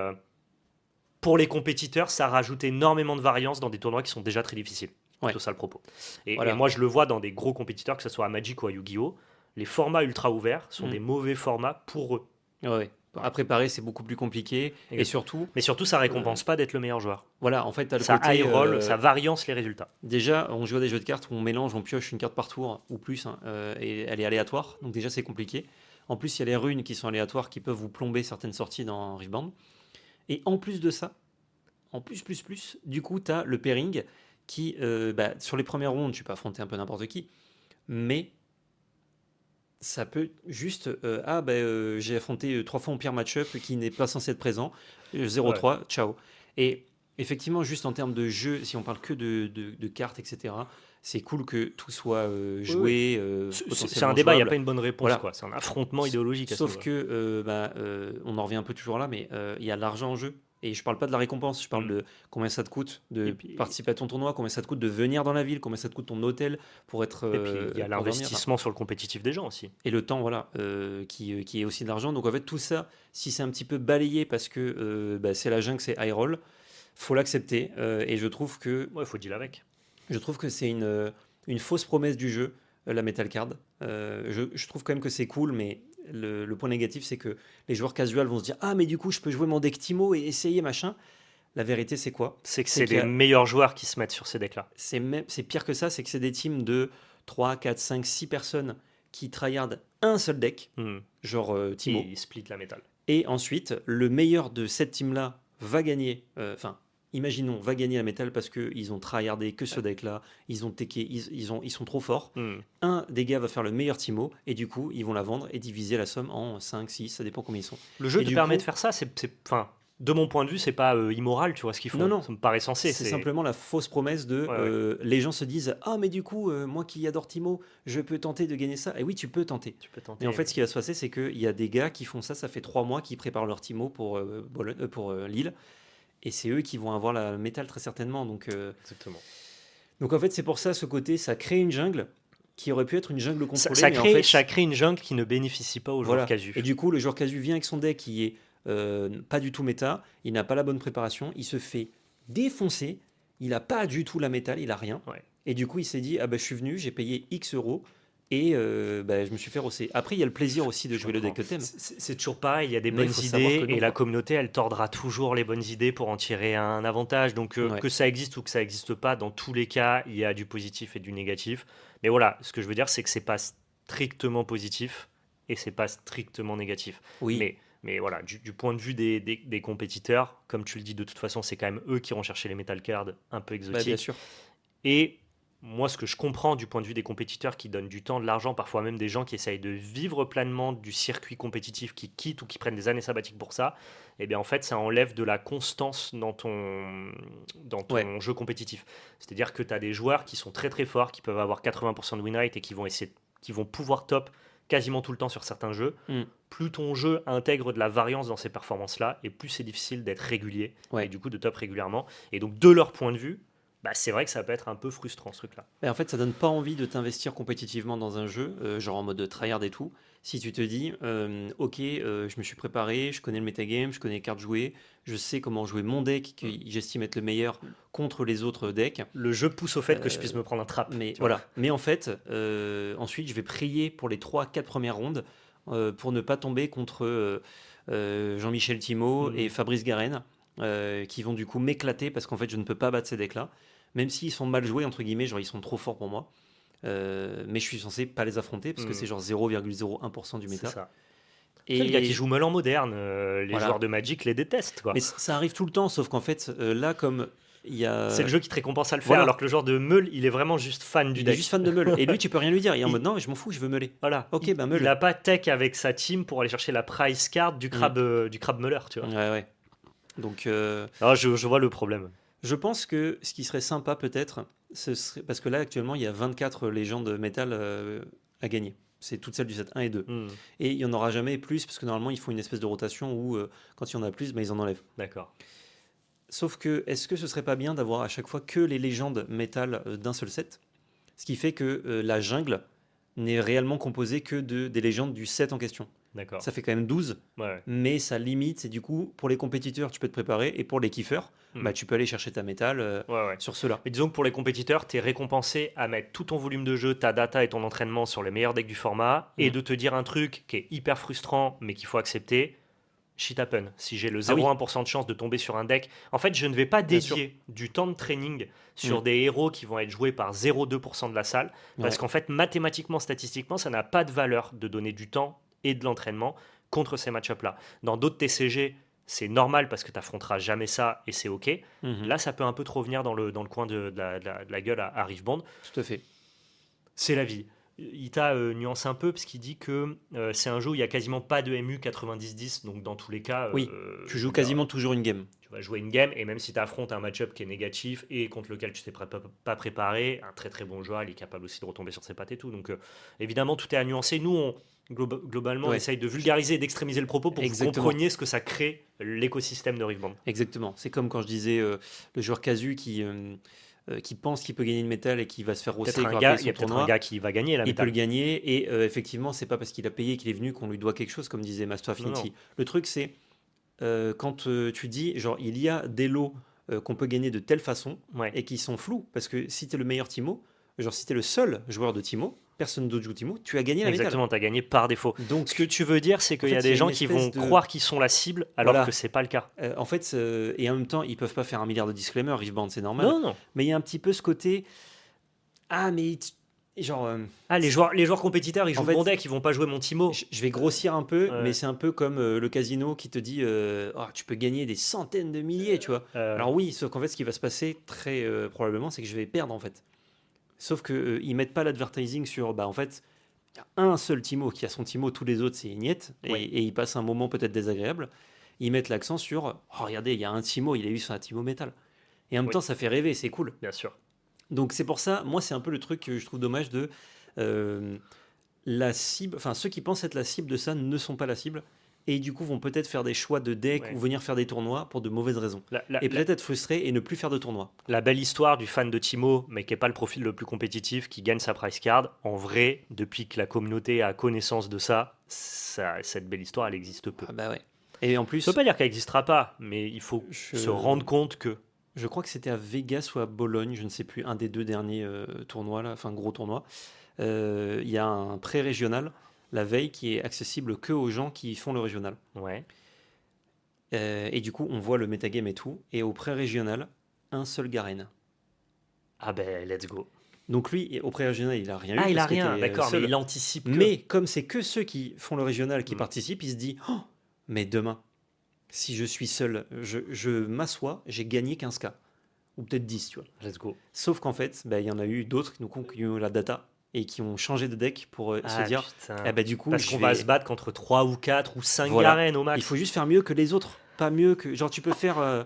pour les compétiteurs, ça rajoute énormément de variance dans des tournois qui sont déjà très difficiles. C'est Ouais. plutôt ça le propos. Et Voilà. moi, je le vois dans des gros compétiteurs, que ce soit à Magic ou à Yu-Gi-Oh! Les formats ultra ouverts sont des mauvais formats pour eux. Ouais. À préparer, c'est beaucoup plus compliqué. Et surtout, Mais surtout, ça récompense pas d'être le meilleur joueur. voilà, en fait, tu as le Ça côté. high roll, ça variance les résultats. Déjà, on joue à des jeux de cartes où on mélange, on pioche une carte par tour ou plus, et elle est aléatoire. Donc, déjà, c'est compliqué. En plus, il y a les runes qui sont aléatoires qui peuvent vous plomber certaines sorties dans Riftbound. Et en plus de ça, en plus, du coup, tu as le pairing qui, sur les premières rondes, tu peux affronter un peu n'importe qui, mais ça peut juste. J'ai affronté 3 fois mon pire match-up qui n'est pas censé être présent, 0-3, ciao. Et effectivement, juste en termes de jeu, si on parle que de cartes, etc., c'est cool que tout soit joué. C'est un débat, il n'y a pas une bonne réponse. Voilà. Quoi. C'est un affrontement idéologique. Sauf que, on en revient un peu toujours là, mais il y a l'argent en jeu. Et je parle pas de la récompense, je parle de combien ça te coûte de participer à ton tournoi, combien ça te coûte de venir dans la ville, combien ça te coûte ton hôtel pour être. Et puis il y a pour l'investissement sur le compétitif des gens aussi. et le temps, voilà, qui est aussi de l'argent. Donc en fait, tout ça, si c'est un petit peu balayé parce que c'est la jungle, c'est high roll, faut l'accepter. Et je trouve que Ouais, il faut deal avec. c'est une fausse promesse du jeu, la Metal Card. Je trouve quand même que c'est cool, mais le point négatif, c'est que les joueurs casual vont se dire ah mais du coup je peux jouer mon deck Timo et essayer machin. La vérité, c'est quoi? C'est que c'est les meilleurs joueurs qui se mettent sur ces decks-là. C'est pire que ça, c'est que c'est des teams de 3, 4, 5, 6 personnes qui tryhardent un seul deck, genre Timo. Et ils split la métal. Et ensuite, le meilleur de cette team-là va gagner, imaginons, va gagner la métal parce qu'ils ont tryhardé que ce deck-là, ils ont teché, ils sont trop forts. Un des gars va faire le meilleur Timo, et du coup, ils vont la vendre et diviser la somme en 5, 6, ça dépend combien ils sont. Le jeu te permet de faire ça, de mon point de vue, c'est pas immoral, tu vois ce qu'ils font. Non. Ça me paraît sensé. C'est simplement la fausse promesse de les gens se disent ah mais du coup moi qui adore Timo, je peux tenter de gagner ça. Et oui, tu peux tenter. Et en fait, ce qui va se passer, c'est qu'il y a des gars qui font ça. Ça fait 3 mois qu'ils préparent leur Timo pour Lille, et c'est eux qui vont avoir la métal très certainement. Donc exactement. Donc en fait, c'est pour ça ce côté, ça crée une jungle qui aurait pu être une jungle contrôlée. Ça crée une jungle qui ne bénéficie pas aux joueurs casus. Et du coup, le joueur casu vient avec son deck qui est pas du tout méta, il n'a pas la bonne préparation, il se fait défoncer, il n'a pas du tout la métal, il a rien. Et du coup, il s'est dit, je suis venu, j'ai payé X euros, et je me suis fait rosser. Après, il y a le plaisir aussi de jouer le deck que t'aimes. C'est toujours pareil, il y a des bonnes idées, et la communauté, elle tordra toujours les bonnes idées pour en tirer un avantage. Donc, que ça existe ou que ça n'existe pas, dans tous les cas, il y a du positif et du négatif. Mais voilà, ce que je veux dire, c'est que c'est pas strictement positif, et c'est pas strictement négatif. Oui. Mais voilà, du point de vue des compétiteurs, comme tu le dis, de toute façon, c'est quand même eux qui vont chercher les metal cards un peu exotiques. Bien sûr. Et moi, ce que je comprends du point de vue des compétiteurs qui donnent du temps, de l'argent, parfois même des gens qui essayent de vivre pleinement du circuit compétitif, qui quittent ou qui prennent des années sabbatiques pour ça, et bien en fait, ça enlève de la constance dans ton jeu compétitif. C'est-à-dire que tu as des joueurs qui sont très très forts, qui peuvent avoir 80% de win rate et qui vont pouvoir top quasiment tout le temps sur certains jeux. Plus ton jeu intègre de la variance dans ces performances-là, et plus c'est difficile d'être régulier, et du coup de top régulièrement. Et donc, de leur point de vue, bah, c'est vrai que ça peut être un peu frustrant ce truc-là. Et en fait, ça donne pas envie de t'investir compétitivement dans un jeu, genre en mode tryhard et tout. Si tu te dis, ok, je me suis préparé, je connais le metagame, je connais les cartes jouées, je sais comment jouer mon deck, que j'estime être le meilleur contre les autres decks. Le jeu pousse au fait que je puisse me prendre un trap. Mais tu vois. voilà. Mais en fait, ensuite, je vais prier pour les 3-4 premières rondes pour ne pas tomber contre Jean-Michel Thimo et Fabrice Garenne, qui vont du coup m'éclater parce qu'en fait, je ne peux pas battre ces decks-là. Même s'ils sont mal joués, entre guillemets, genre ils sont trop forts pour moi. Mais je suis censé pas les affronter parce que c'est genre 0,01% du C'est méta. ça. Et C'est le gars qui joue Meul moderne. Les Voilà. joueurs de Magic les détestent. Quoi. Mais ça arrive tout le temps, sauf qu'en fait, là, comme il y a. C'est le jeu qui te récompense à le faire, Voilà. alors que le joueur de Meul, il est vraiment juste fan du Il deck. est juste fan de Meul. Et lui, tu peux rien lui dire. Il est en mode non, mais je m'en fous, je veux meuler. Voilà. Ok, bah Meul. Il a pas tech avec sa team pour aller chercher la prize card du crabe Meuler, tu vois. Ouais. Donc, Alors, je vois le problème. je pense que ce qui serait sympa peut-être, ce serait parce que là actuellement il y a 24 légendes métal à gagner. C'est toutes celles du set 1 et 2. Et il n'y en aura jamais plus parce que normalement ils font une espèce de rotation où quand il y en a plus, bah, ils en enlèvent. D'accord. Sauf que est-ce que ce serait pas bien d'avoir à chaque fois que les légendes métal d'un seul set, ce qui fait que la jungle n'est réellement composée que des légendes du set en question. D'accord. Ça fait quand même 12, Ouais. mais ça limite, et du coup, pour les compétiteurs, tu peux te préparer, et pour les kiffeurs, bah, tu peux aller chercher ta métal Ouais. sur ceux-là. Mais disons que pour les compétiteurs, tu es récompensé à mettre tout ton volume de jeu, ta data et ton entraînement sur les meilleurs decks du format, et de te dire un truc qui est hyper frustrant, mais qu'il faut accepter. Shit happen. Si j'ai le 0,1% de chance de tomber sur un deck, en fait, je ne vais pas dédier du temps de training sur des héros qui vont être joués par 0,2% de la salle, parce qu'en fait, mathématiquement, statistiquement, ça n'a pas de valeur de donner du temps et de l'entraînement contre ces match-ups-là. Dans d'autres TCG, c'est normal parce que tu n'affronteras jamais ça et c'est OK. Là, ça peut un peu trop venir dans le coin de la gueule à Riftbound. Tout à fait. C'est la vie. Il t'a nuancé un peu parce qu'il dit que c'est un jeu où il n'y a quasiment pas de MU 90-10, donc dans tous les cas... Oui, tu joues quasiment toujours une game. Tu vas jouer une game, et même si tu affrontes un match-up qui est négatif et contre lequel tu t'es pas préparé, un très très bon joueur, il est capable aussi de retomber sur ses pattes et tout. Donc évidemment, tout est à nuancer. Nous, on, globalement, on essaye de vulgariser et d'extrémiser le propos pour que vous compreniez ce que ça crée l'écosystème de Riftbound. Exactement. C'est comme quand je disais le joueur casu qui pense qu'il peut gagner une métal et qui va se faire rosser. Il y a peut-être un gars qui va gagner la métal. Il peut le gagner et effectivement, c'est pas parce qu'il a payé qu'il est venu qu'on lui doit quelque chose, comme disait Master Affinity. Le truc, c'est quand tu dis, genre, il y a des lots qu'on peut gagner de telle façon et qui sont flous, parce que si tu es le meilleur Timo, genre si tu es le seul joueur de Timo, personne d'autre joue Timo, tu as gagné la métal. Exactement, tu as gagné par défaut. Donc, ce que tu veux dire, c'est qu'il y a des gens qui vont croire qu'ils sont la cible alors que c'est pas le cas. En fait, et en même temps, ils peuvent pas faire 1 milliard de disclaimers, Riftbound, c'est normal. Non. Mais il y a un petit peu ce côté, genre... les joueurs compétiteurs, ils jouent bon deck, ils vont pas jouer mon Timo. Je vais grossir un peu, mais c'est un peu comme le casino qui te dit tu peux gagner des centaines de milliers, tu vois. Alors oui, sauf qu'en fait, ce qui va se passer très probablement, c'est que je vais perdre en fait. Sauf qu'ils mettent pas l'advertising sur, en fait, il y a un seul Timo qui a son Timo, tous les autres c'est Ignette, et il passe un moment peut-être désagréable. Ils mettent l'accent sur, regardez, il y a un Timo, il a eu son Timo métal. Et en même temps, ça fait rêver, c'est cool. Bien sûr. Donc c'est pour ça, moi c'est un peu le truc que je trouve dommage de la cible, enfin ceux qui pensent être la cible de ça ne sont pas la cible et du coup vont peut-être faire des choix de deck ou venir faire des tournois pour de mauvaises raisons. Et peut-être être frustrés et ne plus faire de tournois. La belle histoire du fan de Timo, mais qui n'est pas le profil le plus compétitif, qui gagne sa prize card, en vrai, depuis que la communauté a connaissance de ça, cette belle histoire, elle existe peu. Ah bah ouais. Et en plus... Je ne peux pas dire qu'elle n'existera pas, mais il faut se rendre compte que... Je crois que c'était à Vegas ou à Bologne, je ne sais plus, un des deux derniers tournois, là, enfin gros tournois. Il y a un pré-régional la veille qui est accessible que aux gens qui font le régional. Ouais. Et du coup, on voit le metagame et tout. Et au pré-régional, un seul Garen. Ah ben, let's go. Donc lui, au pré-régional, il a rien eu. Ah, il a rien, d'accord, mais il anticipe. Mais comme c'est que ceux qui font le régional qui participent, il se dit mais demain, si je suis seul, je m'assois, j'ai gagné 15K. Ou peut-être 10, tu vois. Let's go. Sauf qu'en fait, il y en a eu d'autres qui ont la data et qui ont changé de deck pour se dire du coup, parce qu'on va se battre contre 3 ou 4 ou 5 Garen au max. Il faut juste faire mieux que les autres. Pas mieux que. Genre, tu peux faire.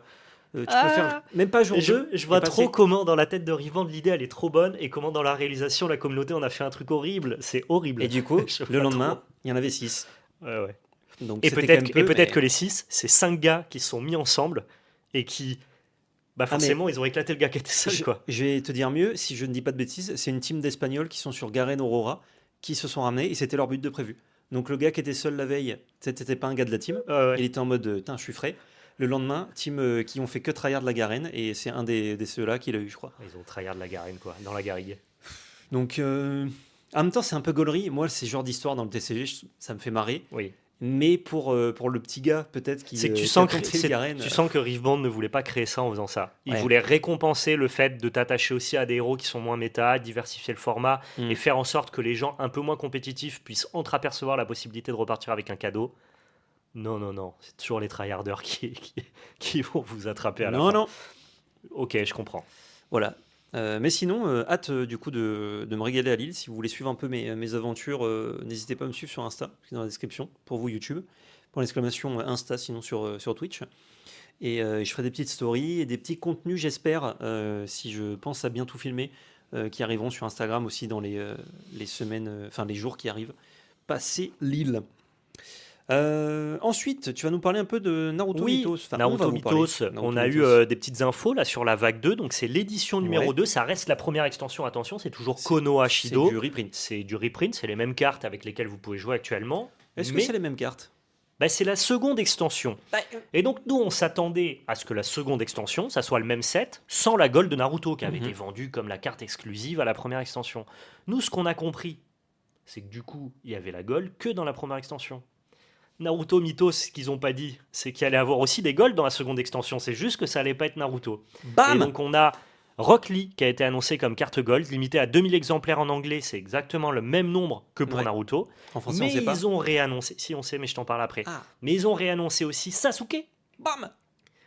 Tu peux faire même pas jour 2. Je vois trop comment dans la tête de Riftbound l'idée elle est trop bonne et comment dans la réalisation la communauté on a fait un truc horrible. C'est horrible. Et du coup, le lendemain, il y en avait 6. Ouais. Donc, et peut-être que les 6, c'est 5 gars qui se sont mis ensemble et qui Bah Ah, mais forcément, ils ont éclaté le gars qui était seul, quoi. je vais te dire mieux, si je ne dis pas de bêtises, c'est une team d'Espagnols qui sont sur Garen Aurora, qui se sont ramenés, et c'était leur but de prévu. Donc le gars qui était seul la veille, c'était pas un gars de la team, Ouais, ouais. il était en mode, putain, je suis frais. Le lendemain, team qui ont fait que tryhard la Garen, et c'est un des ceux-là qui l'a eu, je crois. Ils ont tryhard la garenne, quoi, dans la garrigue. Donc, en même temps, c'est un peu gaulerie. Moi, ces genres d'histoire dans le TCG, ça me fait marrer. Oui. Mais pour le petit gars, peut-être, C'est que qui tu a sens que, tenté le Garen. tu sens que Rivebond ne voulait pas créer ça en faisant ça. Il Ouais. voulait récompenser le fait de t'attacher aussi à des héros qui sont moins méta, diversifier le format Mm. et faire en sorte que les gens un peu moins compétitifs puissent entreapercevoir la possibilité de repartir avec un cadeau. Non, non, non, c'est toujours les tryharders qui vont vous attraper à la Non, fin. non. Ok, je comprends. Voilà. Mais sinon, hâte du coup de me régaler à Lille. Si vous voulez suivre un peu mes aventures, n'hésitez pas à me suivre sur Insta, c'est dans la description, pour vous YouTube. Pour l'exclamation Insta, sinon sur Twitch. Et je ferai des petites stories et des petits contenus, j'espère, si je pense à bien tout filmer, qui arriveront sur Instagram aussi dans les semaines, enfin les jours qui arrivent. Passer Lille. Ensuite, tu vas nous parler un peu de Naruto Oui, Mythos. Enfin, on va Naruto vous parler Mythos, de Naruto on a eu Mythos. des petites infos là sur la vague 2, donc c'est l'édition numéro Ouais. 2, ça reste la première extension, attention, c'est toujours C'est- Konoha C'est Shido, du reprint. c'est du reprint, c'est les mêmes cartes avec lesquelles vous pouvez jouer actuellement, Est-ce que mais c'est les mêmes cartes? bah, c'est la seconde extension. Et donc nous on s'attendait à ce que la seconde extension, ça soit le même set, sans la gold de Naruto qui avait Mhm. été vendue comme la carte exclusive à la première extension. Nous ce qu'on a compris, c'est que du coup il y avait la gold que dans la première extension. Naruto Mythos, ce qu'ils n'ont pas dit, c'est qu'il allait avoir aussi des golds dans la seconde extension. C'est juste que ça allait pas être Naruto. Et Bam! donc on a Rock Lee qui a été annoncé comme carte gold, limitée à 2000 exemplaires en anglais. C'est exactement le même nombre que pour Ouais. Naruto. En français, Mais on sait pas. ils ont réannoncé, si on sait, mais je t'en parle après. Ah, Mais ils ont réannoncé aussi Sasuke, bam!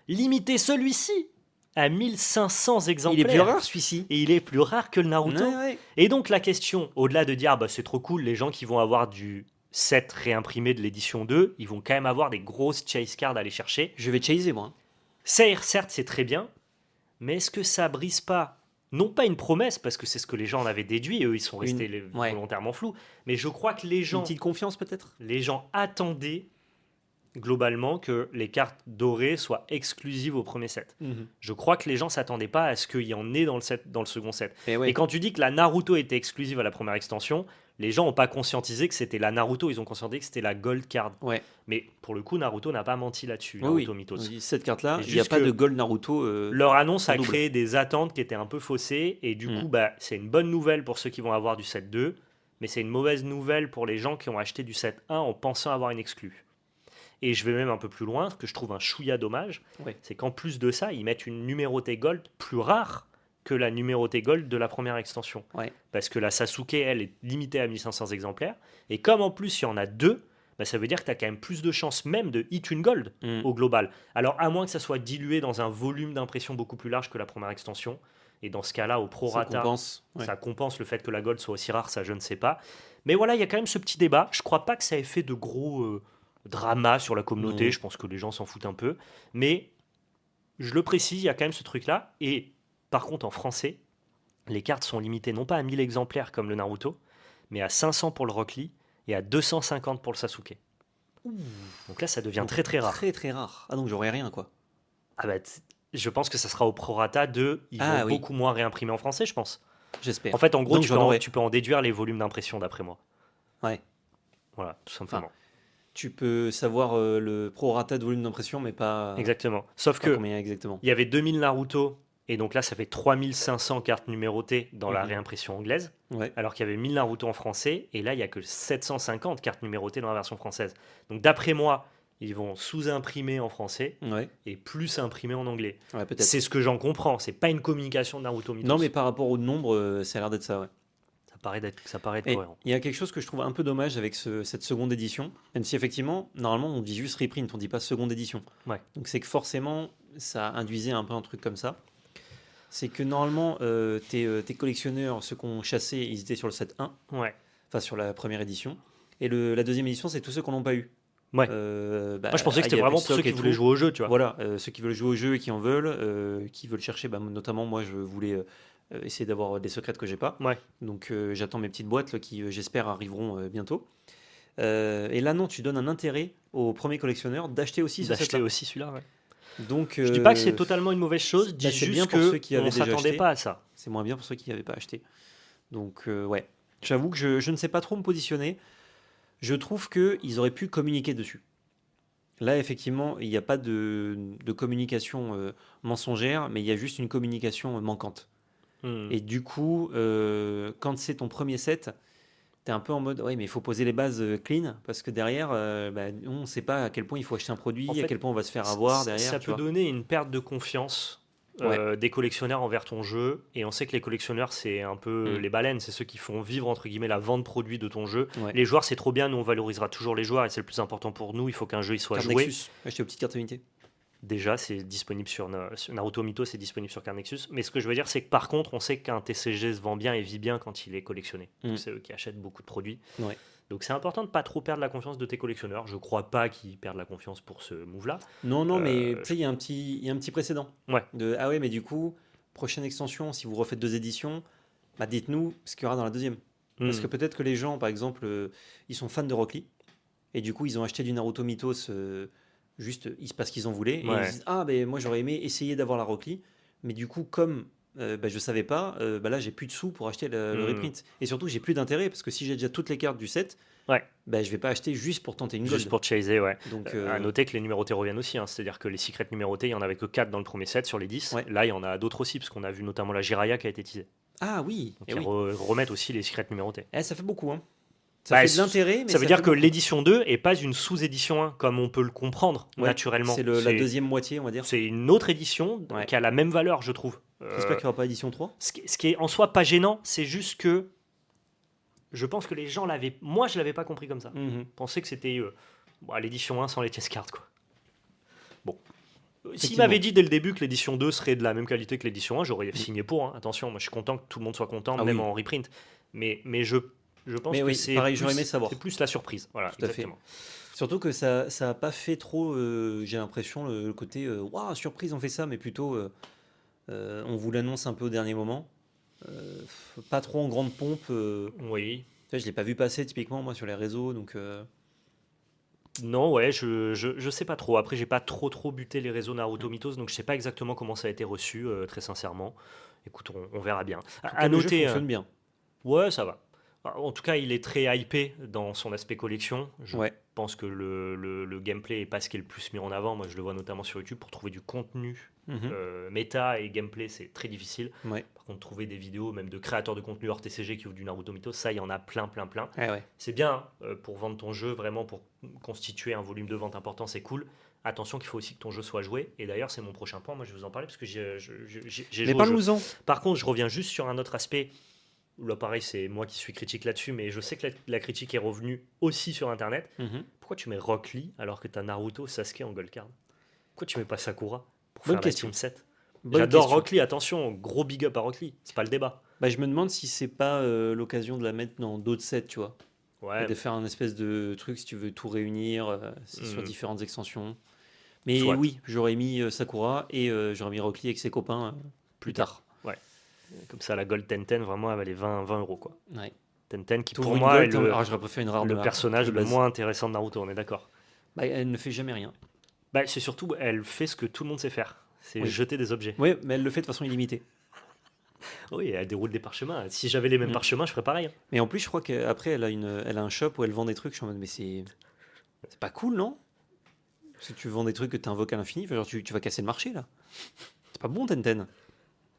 limité celui-ci à 1500 Il exemplaires. est plus rare celui-ci. Et il est plus rare que le Naruto. Ouais. Et donc la question, au-delà de dire bah, c'est trop cool, les gens qui vont avoir du set réimprimé de l'édition 2, ils vont quand même avoir des grosses chase cards à aller chercher. Je vais chaser moi. Certes, c'est très bien, mais est-ce que ça brise pas, non pas une promesse, parce que c'est ce que les gens en avaient déduit, et eux ils sont restés ouais. volontairement flous, mais je crois que les Une gens, petite confiance peut-être. attendaient globalement que les cartes dorées soient exclusives au premier set. Je crois que les gens s'attendaient pas à ce qu'il y en ait dans le second set. Et ouais. Et quand tu dis que la Naruto était exclusive à la première extension, les gens n'ont pas conscientisé que c'était la Naruto, ils ont conscientisé que c'était la Gold Card. Ouais. Mais pour le coup, Naruto n'a pas menti là-dessus, Oui, Naruto oui. Mythos. On dit, cette carte-là, Mais il n'y a juste pas que de Gold Naruto. Leur annonce en a double. créé des attentes qui étaient un peu faussées, et du Mm. coup, bah, c'est une bonne nouvelle pour ceux qui vont avoir du set 2, mais c'est une mauvaise nouvelle pour les gens qui ont acheté du set 1 en pensant avoir une exclue. Et je vais même un peu plus loin, ce que je trouve un chouïa dommage, Ouais. c'est qu'en plus de ça, ils mettent une numérotée gold plus rare que la numérotée gold de la première extension. Ouais. Parce que la Sasuke, elle, est limitée à 1500 exemplaires. Et comme en plus, il y en a deux, bah, ça veut dire que tu as quand même plus de chances même de hit une gold Mm. au global. Alors, à moins que ça soit dilué dans un volume d'impression beaucoup plus large que la première extension. Et dans ce cas-là, au Ça prorata, compense. Ouais. ça compense le fait que la gold soit aussi rare, ça je ne sais pas. Mais voilà, il y a quand même ce petit débat. Je crois pas que ça ait fait de gros drama sur la communauté. Non. Je pense que les gens s'en foutent un peu. Mais je le précise, il y a quand même ce truc-là. Et par contre, en français, les cartes sont limitées non pas à 1000 exemplaires comme le Naruto, mais à 500 pour le Rock Lee et à 250 pour le Sasuke. Donc là, ça devient Donc, très très rare. Très très rare. Ah donc j'aurais rien quoi. Ah bah, je pense que ça sera au prorata de. Ils Ah vont oui. beaucoup moins réimprimer en français, je pense. J'espère. En fait, en gros, Donc, tu j'en aurais. peux en déduire les volumes d'impression d'après moi. Ouais. Voilà, tout simplement. Tu peux savoir le prorata de volume d'impression, mais pas. Exactement. Sauf Pas que combien exactement. il y avait 2000 Naruto, et donc là, ça fait 3500 cartes numérotées dans la Mhm. réimpression anglaise, Ouais. alors qu'il y avait 1000 Naruto en français, et là, il n'y a que 750 cartes numérotées dans la version française. Donc d'après moi, ils vont sous-imprimer en français Ouais. et plus imprimer en anglais. Ouais, peut-être. C'est ce que j'en comprends, c'est pas une communication de Naruto Mythos. Non, mais par rapport au nombre, ça a l'air d'être ça, ouais. Ça paraît être Et cohérent. il y a quelque chose que je trouve un peu dommage avec cette seconde édition, même si effectivement, normalement, on dit juste reprint, on dit pas seconde édition. Ouais. Donc c'est que forcément, ça induisait un peu un truc comme ça. C'est que normalement, tes collectionneurs, ceux qui ont chassé, ils étaient sur le set 1, Ouais. enfin sur la première édition. Et la deuxième édition, c'est tous ceux qui n'en ont pas eu. Ouais. Bah, Moi, je pensais que il c'était y a vraiment plus de pour ceux stock qui et voulaient tout. jouer au jeu, tu vois. Voilà, ceux qui veulent jouer au jeu et qui en veulent, qui veulent chercher, bah, notamment moi je voulais essayer d'avoir des secrets que j'ai pas. Ouais. Donc j'attends mes petites boîtes là, qui j'espère arriveront bientôt. Et là non, tu donnes un intérêt aux premiers collectionneurs d'acheter aussi ce D'acheter set-là. aussi celui-là, ouais. Donc, Je dis pas que c'est totalement une mauvaise chose, dis c'est juste bien pour ceux qui qu'on avaient déjà s'attendait acheté. pas à ça. C'est moins bien pour ceux qui n'avaient pas acheté. Donc, ouais. J'avoue que je ne sais pas trop me positionner. Je trouve qu'ils auraient pu communiquer dessus. Là, effectivement, il n'y a pas de communication mensongère, mais il y a juste une communication manquante. Et du coup, quand c'est ton premier set, tu es un peu en mode, ouais, mais il faut poser les bases clean, parce que derrière, on ne sait pas à quel point il faut acheter un produit, En fait, à quel point on va se faire avoir derrière. ça tu peut vois. donner une perte de confiance Ouais. des collectionneurs envers ton jeu. Et on sait que les collectionneurs, c'est un peu Mm. les baleines, c'est ceux qui font vivre, entre guillemets, la vente produit de ton jeu. Ouais. Les joueurs, c'est trop bien, nous, on valorisera toujours les joueurs, et c'est le plus important pour nous. Il faut qu'un jeu il soit Carte joué. Nexus, acheter aux petites cartes unité. Déjà, c'est disponible sur Naruto Mito, c'est disponible sur Carnexus. Mais ce que je veux dire, c'est que par contre, on sait qu'un TCG se vend bien et vit bien quand il est collectionné. Donc, c'est eux qui achètent beaucoup de produits. Ouais. Donc c'est important de pas trop perdre la confiance de tes collectionneurs. Je crois pas qu'ils perdent la confiance pour ce move-là. Non, mais tu sais, il y a un petit précédent. Ouais. Ah ouais, mais du coup, prochaine extension, si vous refaites 2 éditions, dites-nous ce qu'il y aura dans la deuxième. Parce que peut-être que les gens, par exemple, ils sont fans de Rock Lee, et du coup, ils ont acheté du Naruto Mythos juste parce qu'ils en voulaient, et ils se disent, ah, ben moi j'aurais aimé essayer d'avoir la Rock Lee, mais du coup, comme je savais pas, là j'ai plus de sous pour acheter le reprint. Et surtout, j'ai plus d'intérêt, parce que si j'ai déjà toutes les cartes du set, je vais pas acheter juste pour tenter une gold. Juste pour chaser, ouais. Donc, à noter que les numérotés reviennent aussi, hein. C'est-à-dire que les secrets numérotés, il y en avait que 4 dans le premier set sur les 10. Ouais. Là, il y en a d'autres aussi, parce qu'on a vu notamment la Jiraya qui a été teasée. Ah oui, Donc ils remettent aussi les secrets numérotés. Ça fait beaucoup, hein. Ça fait de l'intérêt, mais ça veut dire que beaucoup. l'édition 2 est pas une sous-édition 1, comme on peut le comprendre naturellement. C'est la deuxième moitié, on va dire. C'est une autre édition qui a la même valeur, je trouve. J'espère qu'il n'y aura pas édition 3. Ce qui est en soi pas gênant, c'est juste que je pense que les gens l'avaient. Moi, je l'avais pas compris comme ça. Je pensais que c'était l'édition 1 sans les chess cards, quoi. Bon. S'il m'avait dit dès le début que l'édition 2 serait de la même qualité que l'édition 1, j'aurais signé pour. Hein. Attention, moi je suis content que tout le monde soit content, même en reprint. Mais je pense que c'est pareil, j'aurais aimé savoir. C'est plus la surprise. Voilà, tout exactement. À fait. Surtout que ça n'a pas fait trop, j'ai l'impression, le côté waouh, surprise, on fait ça, mais plutôt on vous l'annonce un peu au dernier moment. Pas trop en grande pompe. Oui. Je ne l'ai pas vu passer typiquement, moi, sur les réseaux. Donc, non, ouais, je sais pas trop. Après, j'ai pas trop buté les réseaux Naruto Mythos, donc je sais pas exactement comment ça a été reçu, très sincèrement. Écoute, on verra bien. À noter, le jeu fonctionne bien. Ouais, ça va. En tout cas, il est très hypé dans son aspect collection. Je pense que le gameplay est pas ce qui est le plus mis en avant. Moi, je le vois notamment sur YouTube pour trouver du contenu. Méta et gameplay, c'est très difficile. Par contre, trouver des vidéos, même de créateurs de contenu hors TCG qui ouvrent du Naruto Mythos, ça, il y en a plein. C'est bien pour vendre ton jeu, vraiment pour constituer un volume de vente important, c'est cool. Attention qu'il faut aussi que ton jeu soit joué. Et d'ailleurs, c'est mon prochain point. Moi, je vais vous en parler parce que j'ai joué au jeu. Par contre, je reviens juste sur un autre aspect. Là, pareil, c'est moi qui suis critique là-dessus, mais je sais que la critique est revenue aussi sur Internet. Pourquoi tu mets Rock Lee alors que tu as Naruto, Sasuke en gold card? Pourquoi tu mets pas Sakura pour faire la Team 7? J'adore Rock Lee, attention, gros big up à Rock Lee, c'est pas le débat. Je me demande si c'est pas l'occasion de la mettre dans d'autres sets, tu vois. Et de faire un espèce de truc si tu veux tout réunir sur différentes extensions. Mais oui, j'aurais mis Sakura et j'aurais mis Rock Lee avec ses copains plus tard. Ouais. Comme ça, la Gold Tenten, vraiment, elle valait 20 €, quoi. Ouais. Tenten qui, pour moi, est j'aurais préféré une rare le personnage le moins intéressant de Naruto, on est d'accord. Elle ne fait jamais rien. C'est surtout, elle fait ce que tout le monde sait faire. C'est jeter des objets. Oui, mais elle le fait de façon illimitée. Oui, elle déroule des parchemins. Si j'avais les mêmes parchemins, je ferais pareil. Mais en plus, je crois qu'après, elle a un shop où elle vend des trucs. Je suis en mode, mais c'est pas cool, non? Si tu vends des trucs que tu invoques à l'infini, genre tu vas casser le marché, là. C'est pas bon, Tenten.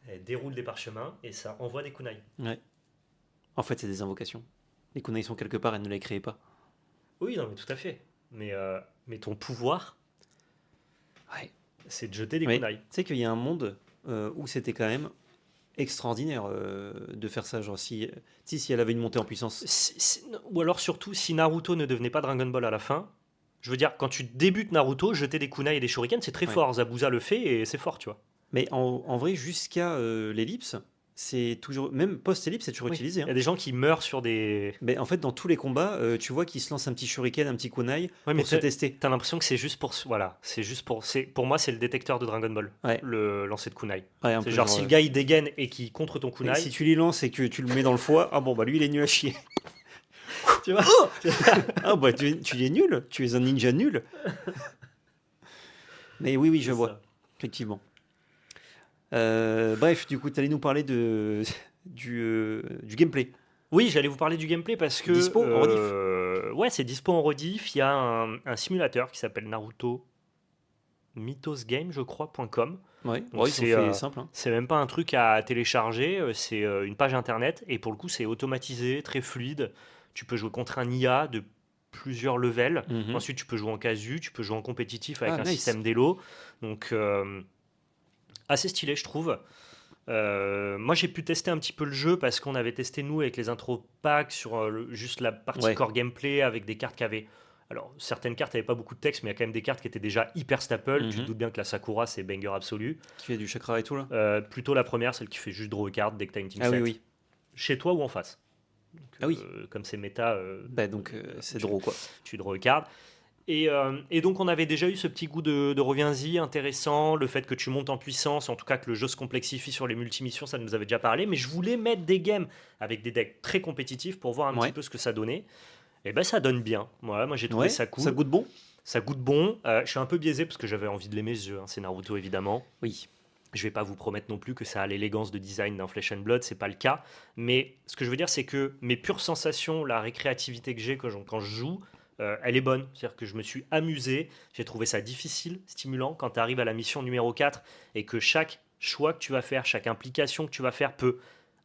Elle déroule des parchemins et ça envoie des kunai. Ouais. En fait, c'est des invocations. Les kunai sont quelque part, elle ne les crée pas. Oui, non, mais tout à fait. Mais ton pouvoir, c'est de jeter des kunai. Tu sais qu'il y a un monde où c'était quand même extraordinaire de faire ça. Genre, si elle avait une montée en puissance. Ou alors, surtout, si Naruto ne devenait pas Dragon Ball à la fin. Je veux dire, quand tu débutes Naruto, jeter des kunai et des shurikens, c'est très fort. Zabuza le fait et c'est fort, tu vois. Mais en vrai, jusqu'à l'ellipse, c'est toujours, même post-ellipse, c'est toujours utilisé. Il y a des gens qui meurent sur des. Mais en fait, dans tous les combats, tu vois qu'ils se lancent un petit shuriken, un petit kunai pour se tester. T'as l'impression que c'est juste pour. Voilà, c'est juste pour. Pour moi, c'est le détecteur de Dragon Ball, le lancer de kunai. C'est genre, si le gars il dégaine et qu'il contre ton kunai. Si tu lui lances et que tu le mets dans le foie, lui il est nul à chier. Tu vois tu es nul, tu es un ninja nul. Mais oui, je vois. Effectivement. Bref, du coup, tu allais nous parler du gameplay. Oui, j'allais vous parler du gameplay parce que Dispo en rediff. ouais, c'est dispo en rediff. Il y a un simulateur qui s'appelle Naruto Mythos Game, je crois, .com. Ouais, Donc ils ont fait simple. Hein. c'est même pas un truc à télécharger, c'est une page internet et pour le coup c'est automatisé, très fluide. Tu peux jouer contre un IA de plusieurs levels. Mhm. Ensuite tu peux jouer en casu, tu peux jouer en compétitif avec Ah, un nice. système d'élo. Donc assez stylé je trouve. Moi j'ai pu tester un petit peu le jeu parce qu'on avait testé nous avec les intro packs sur juste la partie Ouais. core gameplay avec des cartes qui avaient. Alors certaines cartes n'avaient pas beaucoup de texte mais il y a quand même des cartes qui étaient déjà hyper staple. Tu te Mhm. doutes bien que la Sakura c'est banger absolu. Qui fait du chakra et tout là. Plutôt la première, celle qui fait juste draw a card dès que tu as une team Ah set. oui, oui. Chez toi ou en face. Donc, Ah oui. Comme c'est méta, Bah donc c'est drôle quoi. tu draw a card. Et donc on avait déjà eu ce petit goût de reviens-y intéressant, le fait que tu montes en puissance, en tout cas que le jeu se complexifie sur les multimissions, ça nous avait déjà parlé, mais je voulais mettre des games avec des decks très compétitifs pour voir un Ouais. petit peu ce que ça donnait. Et ben ça donne bien. Ouais, moi j'ai trouvé Ouais, ça cool. ça goûte bon. Ça goûte bon. Je suis un peu biaisé parce que j'avais envie de l'aimer ce jeu, hein. C'est Naruto évidemment. Oui. Je vais pas vous promettre non plus que ça a l'élégance de design d'un Flesh and Blood, c'est pas le cas. Mais ce que je veux dire, c'est que mes pures sensations, la récréativité que j'ai quand je joue, elle est bonne. C'est-à-dire que je me suis amusé, j'ai trouvé ça difficile, stimulant, quand tu arrives à la mission numéro 4 et que chaque choix que tu vas faire, chaque implication que tu vas faire peut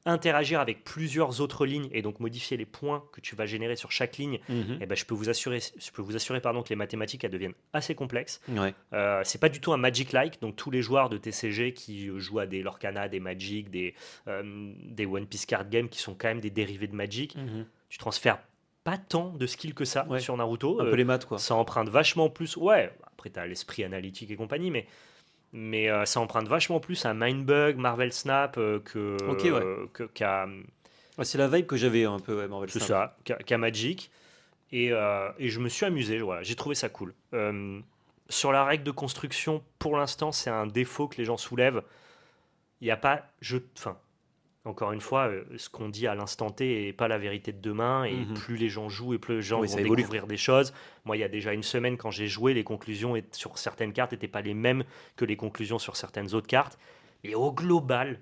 interagir avec plusieurs autres lignes et donc modifier les points que tu vas générer sur chaque ligne. Mhm. Et ben, je peux vous assurer pardon, que les mathématiques elles deviennent assez complexes. Ouais. C'est pas du tout un Magic-like, donc tous les joueurs de TCG qui jouent à des Lorcana, des Magic, des One Piece Card Game qui sont quand même des dérivés de Magic, Mhm. tu transfères pas tant de skills que ça Ouais. sur Naruto. Un peu les maths quoi. Ça emprunte vachement plus. Ouais, après t'as l'esprit analytique et compagnie, mais ça emprunte vachement plus à Mindbug, Marvel Snap Ok, ouais. qu'à Ouais, c'est la vibe que j'avais un peu, ouais, Marvel c'est Snap. ça, qu'à Magic. Et je me suis amusé, voilà, j'ai trouvé ça cool. Sur la règle de construction, pour l'instant, c'est un défaut que les gens soulèvent. Il n'y a pas. Enfin, encore une fois, ce qu'on dit à l'instant T n'est pas la vérité de demain. Et Mhm. plus les gens jouent et plus les gens Oui, vont ça évolue. découvrir des choses. Moi, il y a déjà une semaine, quand j'ai joué, les conclusions sur certaines cartes n'étaient pas les mêmes que les conclusions sur certaines autres cartes. Et au global,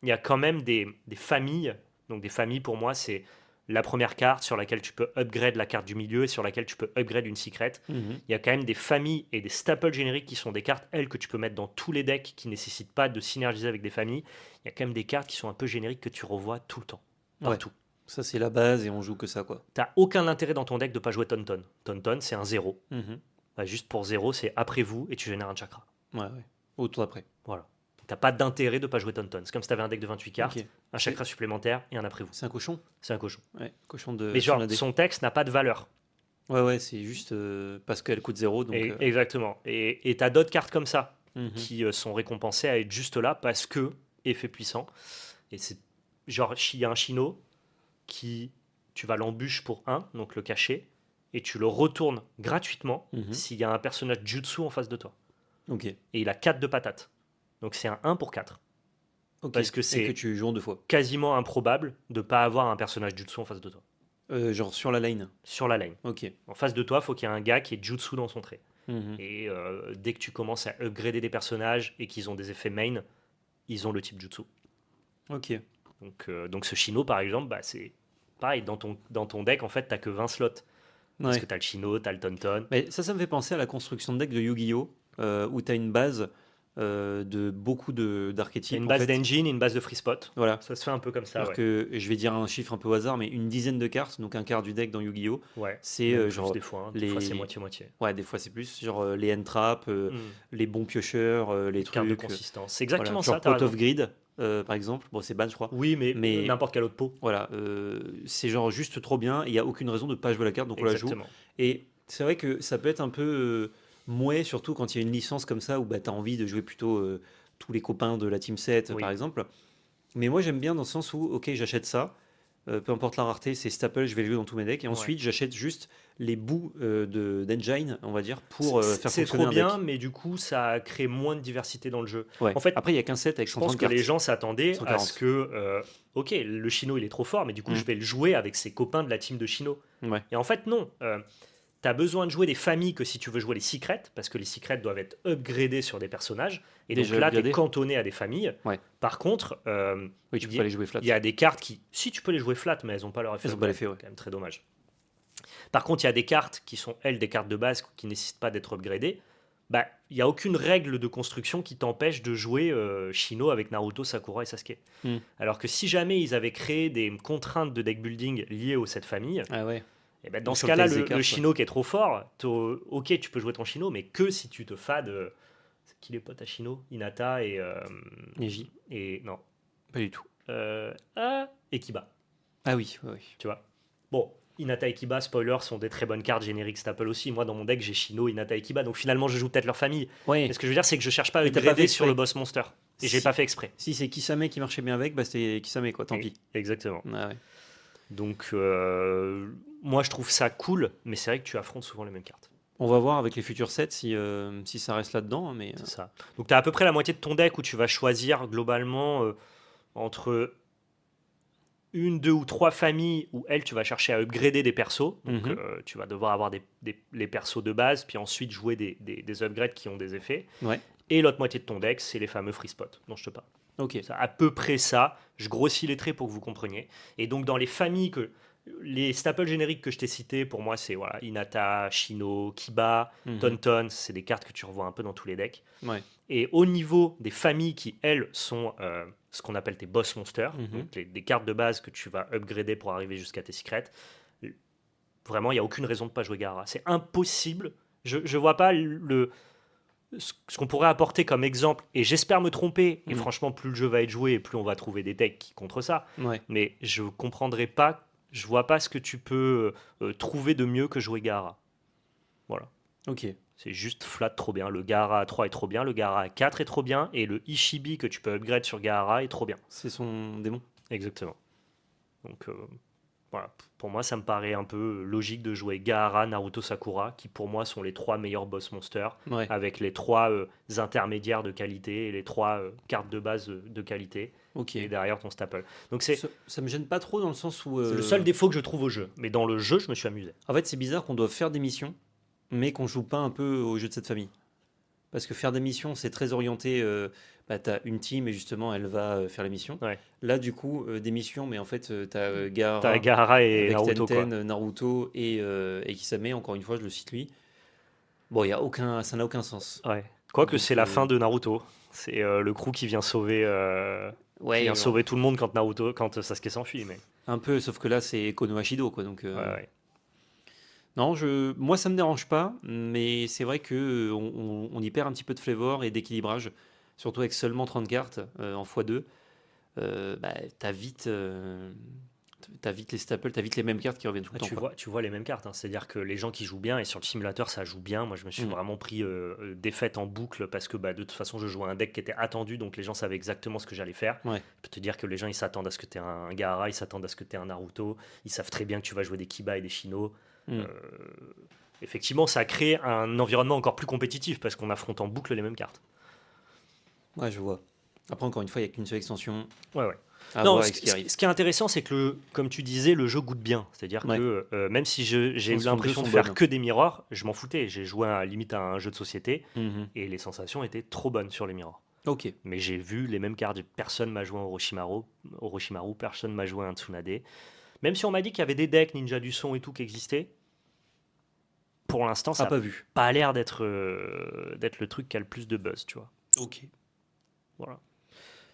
il y a quand même des familles. Donc des familles, pour moi, c'est la première carte sur laquelle tu peux upgrade la carte du milieu et sur laquelle tu peux upgrade une secret. Mhm. Il y a quand même des familles et des staples génériques qui sont des cartes, elles, que tu peux mettre dans tous les decks qui ne nécessitent pas de synergiser avec des familles. Il y a quand même des cartes qui sont un peu génériques que tu revois tout le temps, partout. Ça c'est la base et on joue que ça quoi. T'as aucun intérêt dans ton deck de pas jouer Tonton. Tonton, c'est un 0. Mhm. Bah, juste pour 0, c'est après vous et tu génères un chakra. Ouais. Au tour d'après. Voilà. T'as pas d'intérêt de pas jouer Tonton. C'est comme si t'avais un deck de 28 cartes, Ok. un chakra supplémentaire et un après vous. C'est un cochon. C'est un cochon. Ouais. Cochon de. Mais sur genre, la dé. son texte n'a pas de valeur. Ouais, c'est juste parce qu'elle coûte 0 donc. Exactement. Et t'as d'autres cartes comme ça Mhm. qui sont récompensées à être juste là parce que effet puissant. Et c'est genre, il y a un Chino qui, tu vas l'embûche pour 1, donc le cacher, et tu le retournes gratuitement Mhm. s'il y a un personnage jutsu en face de toi. Ok. Et il a 4 de patates. Donc c'est un 1 pour 4. Ok. Parce que Et c'est que tu joues en 2 fois. quasiment improbable de pas avoir un personnage jutsu en face de toi. Genre sur la lane. Sur la lane. Ok. En face de toi, il faut qu'il y ait un gars qui ait jutsu dans son trait. Mhm. Et dès que tu commences à upgrader des personnages et qu'ils ont des effets main, ils ont le type jutsu. Ok. Donc ce Chino, par exemple, bah, c'est pareil, dans ton deck, en fait, t'as que 20 slots. Parce Ouais. que t'as le Chino, t'as le Tonton. Mais ça me fait penser à la construction de deck de Yu-Gi-Oh! Où tu as une base de beaucoup T'as d'archétypes. une en base fait. d'engine et une base de free spot. Voilà. Ça se fait un peu comme ça, Alors ouais. que je vais dire un chiffre un peu au hasard, mais une dizaine de cartes, donc un quart du deck dans Yu-Gi-Oh! Ouais. C'est Même plus genre des fois, hein. Des fois, c'est moitié-moitié. Ouais, des fois c'est plus. Genre les end-traps, Hmm. les bons piocheurs, les Carte de trucs. consistance. C'est exactement voilà. Genre ça, t'as Pot raison. of Grid, par exemple. Bon, c'est ban, je crois. Oui, mais Mais- n'importe quel autre pot. Voilà, c'est genre juste trop bien. Il n'y a aucune raison de ne pas jouer la carte, donc on la joue. Exactement. Et c'est vrai que ça peut être un peu mouais, surtout quand il y a une licence comme ça où bah, tu as envie de jouer plutôt tous les copains de la team set, Oui. par exemple. Mais moi, j'aime bien dans le sens où, ok, j'achète ça, peu importe la rareté, c'est staple, je vais le jouer dans tous mes decks. Et ensuite, j'achète juste les bouts d'engine, on va dire, pour faire C'est fonctionner trop un bien, deck. mais du coup, ça crée moins de diversité dans le jeu. Ouais. En fait, Après, il n'y a qu'un set avec je pense 130 que cartes. les gens s'attendaient à 140. ce que, ok, le Chino il est trop fort, mais du coup Mm. je vais le jouer avec ses copains de la team de Chino. Ouais. Et en fait non. T'as besoin de jouer des familles que si tu veux jouer les secrets, parce que les secrets doivent être upgradés sur des personnages. Et donc Déjà là, tu es upgradés. cantonné à des familles. Ouais. Par contre, Oui, tu peux il y, pas les jouer flat. il y a des cartes qui. Si tu peux les jouer flat, mais elles n'ont pas leur effet. Elles ont pas l'effet, ouais. C'est quand même très dommage. Par contre, il y a des cartes qui sont, elles, des cartes de base qui nécessitent pas d'être upgradées. Bah, il n'y a aucune règle de construction qui t'empêche de jouer Shino avec Naruto, Sakura et Sasuke. Hmm. Alors que si jamais ils avaient créé des contraintes de deck building liées aux 7 familles, Ah ouais. et ben dans Donc ce sur cas-là, le le cartes, Shino qui est trop fort, ok, tu peux jouer ton Shino, mais que si tu te fades. C'est qui les potes à Shino? Hinata Neji. et non. Pas du tout. Et Kiba, Ah oui, oui, oui. tu vois. Bon, Hinata et Kiba, spoiler, sont des très bonnes cartes génériques staple aussi. Moi, dans mon deck, j'ai Shino, Hinata et Kiba, donc finalement, je joue peut-être leur famille. Ouais. Mais ce que je veux dire, c'est que je cherche pas à Mais t'as pas upgrader fait sur exprès. le boss monster. Et j'ai Si. pas fait exprès. Si c'est Kisame qui marchait bien avec, bah c'était Kisame quoi, tant pis. Exactement. Ah ouais. Donc, moi, je trouve ça cool, mais c'est vrai que tu affrontes souvent les mêmes cartes. On va voir avec les futurs sets si ça reste là-dedans, hein, mais C'est ça. Donc, tu as à peu près la moitié de ton deck où tu vas choisir globalement entre une, deux ou trois familles où tu vas chercher à upgrader des persos. Donc, tu vas devoir avoir les persos de base, puis ensuite jouer des upgrades qui ont des effets. ouais. Et l'autre moitié de ton deck, c'est les fameux free spots dont je te parle. Ok. C'est à peu près ça. Je grossis les traits pour que vous compreniez. Et donc, dans les familles les staples génériques que je t'ai cités, pour moi, c'est voilà, Hinata, Shino, Kiba, Mhm. Tonton. C'est des cartes que tu revois un peu dans tous les decks. Ouais. Et au niveau des familles qui, elles, sont ce qu'on appelle tes boss monsters, donc des cartes de base que tu vas upgrader pour arriver jusqu'à tes secrets, vraiment, il n'y a aucune raison de ne pas jouer Gaara. C'est impossible. Je ne vois pas ce qu'on pourrait apporter comme exemple, et j'espère me tromper, et franchement, plus le jeu va être joué, plus on va trouver des decks qui contre ça, Ouais. mais je comprendrai pas, je vois pas ce que tu peux trouver de mieux que jouer Gaara. Voilà. Ok. C'est juste flat trop bien. Le Gaara A3 est trop bien, le Gaara A4 est trop bien, et le Ishibi que tu peux upgrade sur Gaara est trop bien. C'est son démon. Exactement. Donc voilà, pour moi ça me paraît un peu logique de jouer Gaara, Naruto, Sakura, qui pour moi sont les trois meilleurs boss monsters, Ouais. avec les trois intermédiaires de qualité et les trois cartes de base de qualité, Ok. et derrière ton staple. Donc c'est Ça me gêne pas trop dans le sens où. le seul défaut que je trouve au jeu, mais dans le jeu je me suis amusé. En fait, c'est bizarre qu'on doive faire des missions, mais qu'on joue pas un peu au jeu de cette famille. Parce que faire des missions, c'est très orienté. T'as une team et justement, elle va faire les missions. Ouais. Là, du coup, des missions, mais en fait, t'as Gaara T'as Gaara et avec Naruto quoi. Tenten, Naruto et Kisame. Encore une fois, je le cite lui. Bon, ça n'a aucun sens. Ouais. Quoique Donc, c'est la fin de Naruto. C'est le crew qui vient sauver, Ouais, genre, sauver tout le monde quand Sasuke s'enfuit. Mais un peu, sauf que là, c'est Konohashido, quoi. Donc, ouais. non, moi, ça me dérange pas, mais c'est vrai que on y perd un petit peu de flavor et d'équilibrage, surtout avec seulement 30 cartes en x2. T'as vite les staples, t'as vite les mêmes cartes qui reviennent tout le temps. quoi. Tu vois les mêmes cartes, hein. C'est-à-dire que les gens qui jouent bien, et sur le simulateur ça joue bien, moi je me suis Mm. vraiment pris défaite en boucle parce que de toute façon je jouais un deck qui était attendu, donc les gens savaient exactement ce que j'allais faire. Ouais. Je peux te dire que les gens ils s'attendent à ce que tu aies un Gaara, ils s'attendent à ce que tu aies un Naruto, ils savent très bien que tu vas jouer des Kiba et des Shino. Mm. Effectivement ça a créé un environnement encore plus compétitif parce qu'on affronte en boucle les mêmes cartes. Ouais, je vois. Après, encore une fois, il n'y a qu'une seule extension. Ouais. À Non, voir avec ce qui arrive. ce qui est intéressant, c'est que, comme tu disais, le jeu goûte bien. C'est-à-dire Ouais. que même si j'ai eu Sont l'impression deux de sont faire bonnes. que des mirrors, je m'en foutais. J'ai joué limite à un jeu de société Mhm. et les sensations étaient trop bonnes sur les mirrors. Ok. Mais j'ai vu les mêmes cartes. Personne m'a joué en Orochimaru, personne m'a joué un Tsunade. Même si on m'a dit qu'il y avait des decks Ninja du Son et tout qui existaient, pour l'instant, ça n'a pas vu. pas l'air d'être le truc qui a le plus de buzz, tu vois. Ok. Voilà.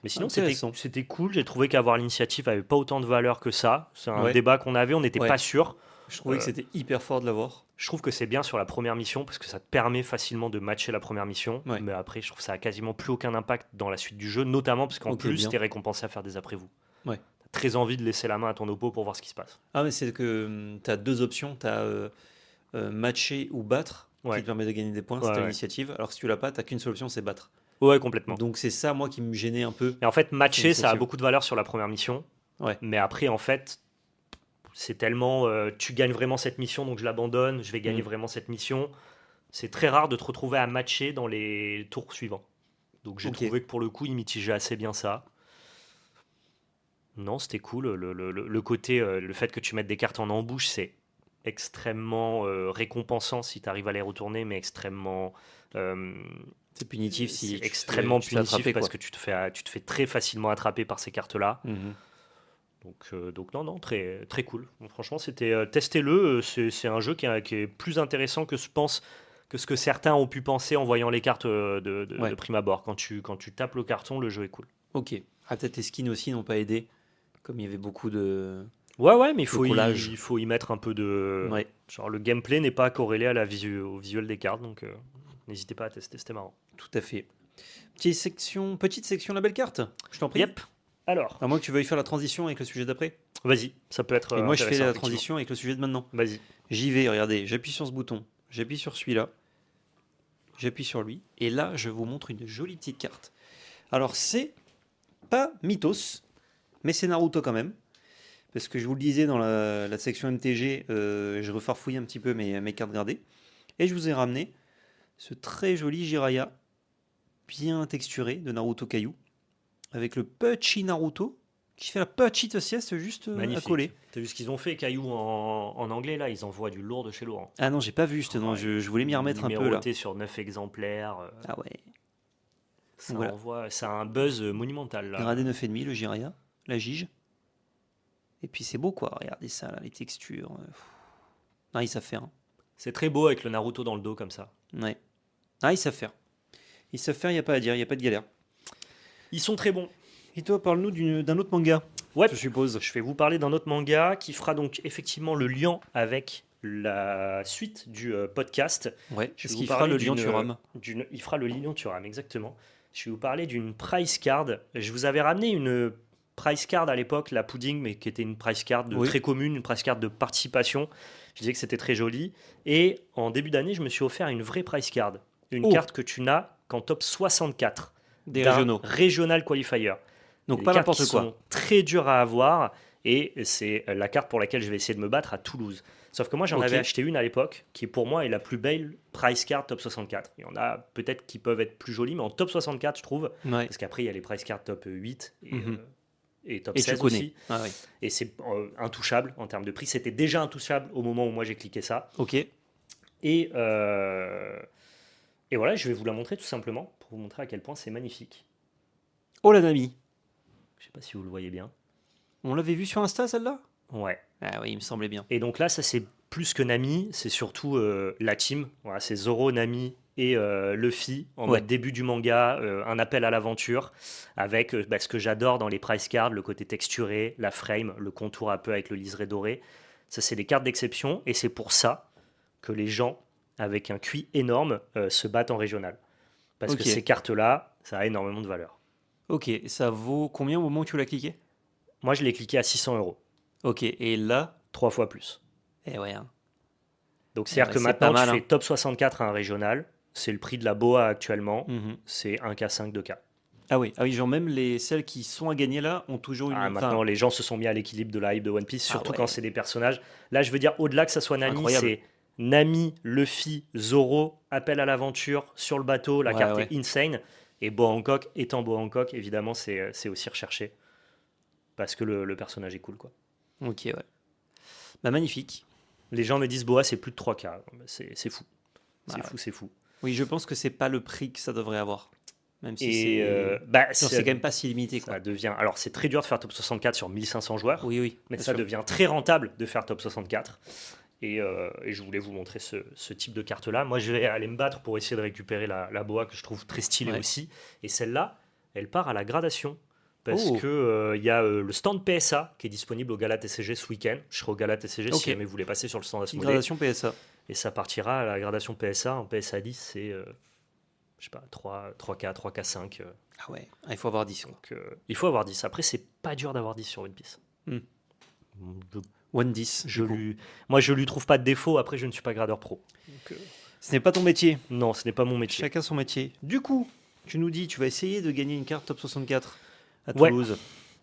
Mais sinon, Intéressant. c'était cool. J'ai trouvé qu'avoir l'initiative avait pas autant de valeur que ça. C'est un Ouais. débat qu'on avait, on n'était Ouais. pas sûr. Je trouvais que c'était hyper fort de l'avoir. Je trouve que c'est bien sur la première mission parce que ça te permet facilement de matcher la première mission. Ouais. Mais après, je trouve que ça a quasiment plus aucun impact dans la suite du jeu, notamment parce qu'en Ok, plus, bien. tu es récompensé à faire des après-vous. Ouais. T'as très envie de laisser la main à ton oppo pour voir ce qui se passe. Ah, mais c'est que tu as deux options. Tu as matcher ou battre Ouais. qui te permet de gagner des points. Ouais, C'est ta ouais. l'initiative. Alors que si tu l'as pas, tu qu'une seule option, c'est battre. Ouais, complètement. Donc c'est ça, moi, qui me gênait un peu. Et en fait, matcher, ça a L'initiative. beaucoup de valeur sur la première mission. Ouais. Mais après, en fait, c'est tellement. Tu gagnes vraiment cette mission, donc je l'abandonne. Je vais gagner vraiment cette mission. C'est très rare de te retrouver à matcher dans les tours suivants. Donc j'ai Ok. trouvé que pour le coup, il mitigeait assez bien ça. Non, c'était cool. Le côté, le fait que tu mettes des cartes en embouche, c'est extrêmement récompensant si tu arrives à les retourner, mais extrêmement C'est punitif si c'est tu extrêmement tu te fais punitif attraper, parce quoi. que tu te fais très facilement attraper par ces cartes-là. Mhm. Donc non, très, très cool. Donc, franchement, c'était testez-le. C'est un jeu qui est plus intéressant que ce que certains ont pu penser en voyant les cartes de Ouais, prime abord. Quand tu tapes le carton, le jeu est cool. ok. Ah, peut-être les skins aussi n'ont pas aidé, comme il y avait beaucoup Ouais, mais de collage. il faut y mettre un peu de. Ouais, Genre, le gameplay n'est pas corrélé à au visuel des cartes, donc n'hésitez pas à tester, c'était marrant. tout à fait. Petite section la belle carte, je t'en prie. Yep. Alors, À moins que tu veuilles faire la transition avec le sujet d'après. vas-y, ça peut être Et moi, je fais intéressant, la effectivement. transition avec le sujet de maintenant. Vas-y. J'y vais, regardez, j'appuie sur ce bouton, j'appuie sur celui-là, j'appuie sur lui, et là, je vous montre une jolie petite carte. Alors, c'est pas Mythos, mais c'est Naruto quand même. Parce que je vous le disais dans la section MTG, je refarfouille un petit peu mes cartes gradées. Et je vous ai ramené ce très joli Jiraiya, bien texturé de Naruto Caillou, avec le Pucci Naruto, qui fait la petite sieste juste à coller. Magnifique. T'as vu ce qu'ils ont fait, Caillou, en anglais, là? Ils envoient du lourd de chez lourd. Ah non, j'ai pas vu justement, Oh, je voulais m'y remettre un peu là. numéroté sur 9 exemplaires. Ah ouais, Ça voilà. envoie, ça a un buzz monumental, là. Gradé 9,5 le Jiraiya, la Gige. Et puis c'est beau quoi, regardez ça là, les textures. Ah, ils savent faire. Hein. C'est très beau avec le Naruto dans le dos, comme ça. Ouais. Ah, ils savent faire. Ils savent faire, il n'y a pas à dire, il n'y a pas de galère. Ils sont très bons. Et toi, parle-nous d'un autre manga, Ouais, je suppose. je vais vous parler d'un autre manga qui fera donc effectivement le lien avec la suite du podcast. Ouais, Je vais est-ce vous qu'il fera parler le lion Turam? Il fera le Lilian Thuram, exactement. Je vais vous parler d'une price card. Je vous avais ramené une price card à l'époque, la Pudding, mais qui était une price card Oui. très commune, une price card de participation. Je disais que c'était très joli. Et en début d'année, je me suis offert une vraie price card. Une Oh. carte que tu n'as qu'en top 64 Des d'un régionaux. Regional Qualifier. Donc Des pas cartes n'importe qui quoi. sont très dures à avoir et c'est la carte pour laquelle je vais essayer de me battre à Toulouse. Sauf que moi j'en Ok. avais acheté une à l'époque qui pour moi est la plus belle price card top 64. Il y en a peut-être qui peuvent être plus jolies mais en top 64 je trouve Ouais. parce qu'après il y a les price cards top 8 Mhm. et top Et tu 16 connais. aussi Ah ouais. et c'est intouchable en termes de prix. C'était déjà intouchable au moment où moi j'ai cliqué ça Ok. et, et voilà je vais vous la montrer tout simplement pour vous montrer à quel point c'est magnifique. Oh la Nami. Je sais pas si vous le voyez bien. On l'avait vu sur Insta celle-là? Ouais. Ah oui, il me semblait bien. Et donc là, ça c'est plus que Nami, c'est surtout la team. Voilà, c'est Zoro, Nami et Luffy en Ouais. mode début du manga, un appel à l'aventure avec ce que j'adore dans les price cards, le côté texturé, la frame, le contour un peu avec le liseré doré. Ça, c'est des cartes d'exception et c'est pour ça que les gens avec un QI énorme se battent en régional. Parce Ok. que ces cartes-là, ça a énormément de valeur. Ok, ça vaut combien au moment où tu l'as cliqué? Moi, je l'ai cliqué à 600 €, Ok, et là? 3 fois plus. Eh ouais. Hein. Donc, c'est-à-dire ouais, que c'est maintenant, pas mal, tu hein. fais top 64 à un régional. C'est le prix de la BOA actuellement. Mhm. C'est 1K5 2K. Ah oui, genre même celles qui sont à gagner là ont toujours une. Ah, maintenant, Enfin, les gens se sont mis à l'équilibre de la hype de One Piece, surtout ouais. quand c'est des personnages. Là, je veux dire, au-delà que ça soit Nami, Incroyable. c'est Nami, Luffy, Zoro, appel à l'aventure sur le bateau. La Ouais, carte ouais. est insane. Et Boa Hancock, étant Boa Hancock, évidemment, c'est aussi recherché. Parce que le personnage est cool, quoi. Ok, ouais. Bah magnifique. Les gens me disent Boa, c'est plus de 3K. C'est fou. Ah C'est ouais. fou, c'est fou. Oui, je pense que c'est pas le prix que ça devrait avoir. Même si Et genre, c'est quand même pas si limité, quoi. ça devient. Alors, c'est très dur de faire top 64 sur 1500 joueurs. Oui, Mais bien ça sûr. devient très rentable de faire top 64. Et je voulais vous montrer ce type de carte-là. Moi, je vais aller me battre pour essayer de récupérer la Boa que je trouve très stylée Ouais. aussi. Et celle-là, elle part à la gradation. Parce Oh. que il y a le stand PSA qui est disponible au Gala TCG ce week-end. Je serai au Gala TCG Ok. si jamais vous voulez passer sur le stand Petite Asmodée. gradation PSA. Et ça partira à la gradation PSA. En PSA 10, c'est je sais pas, 3K, 3K5. Ah ouais, il faut avoir 10. Quoi. Donc, il faut avoir 10. Après, c'est pas dur d'avoir 10 sur One Piece. Hmm. Je- One 10. Moi, je lui trouve pas de défaut. Après, je ne suis pas gradeur pro. Donc, Ce n'est pas ton métier. non, ce n'est pas mon métier. Chacun son métier. Du coup, tu nous dis, tu vas essayer de gagner une carte top 64 à Ouais. Toulouse.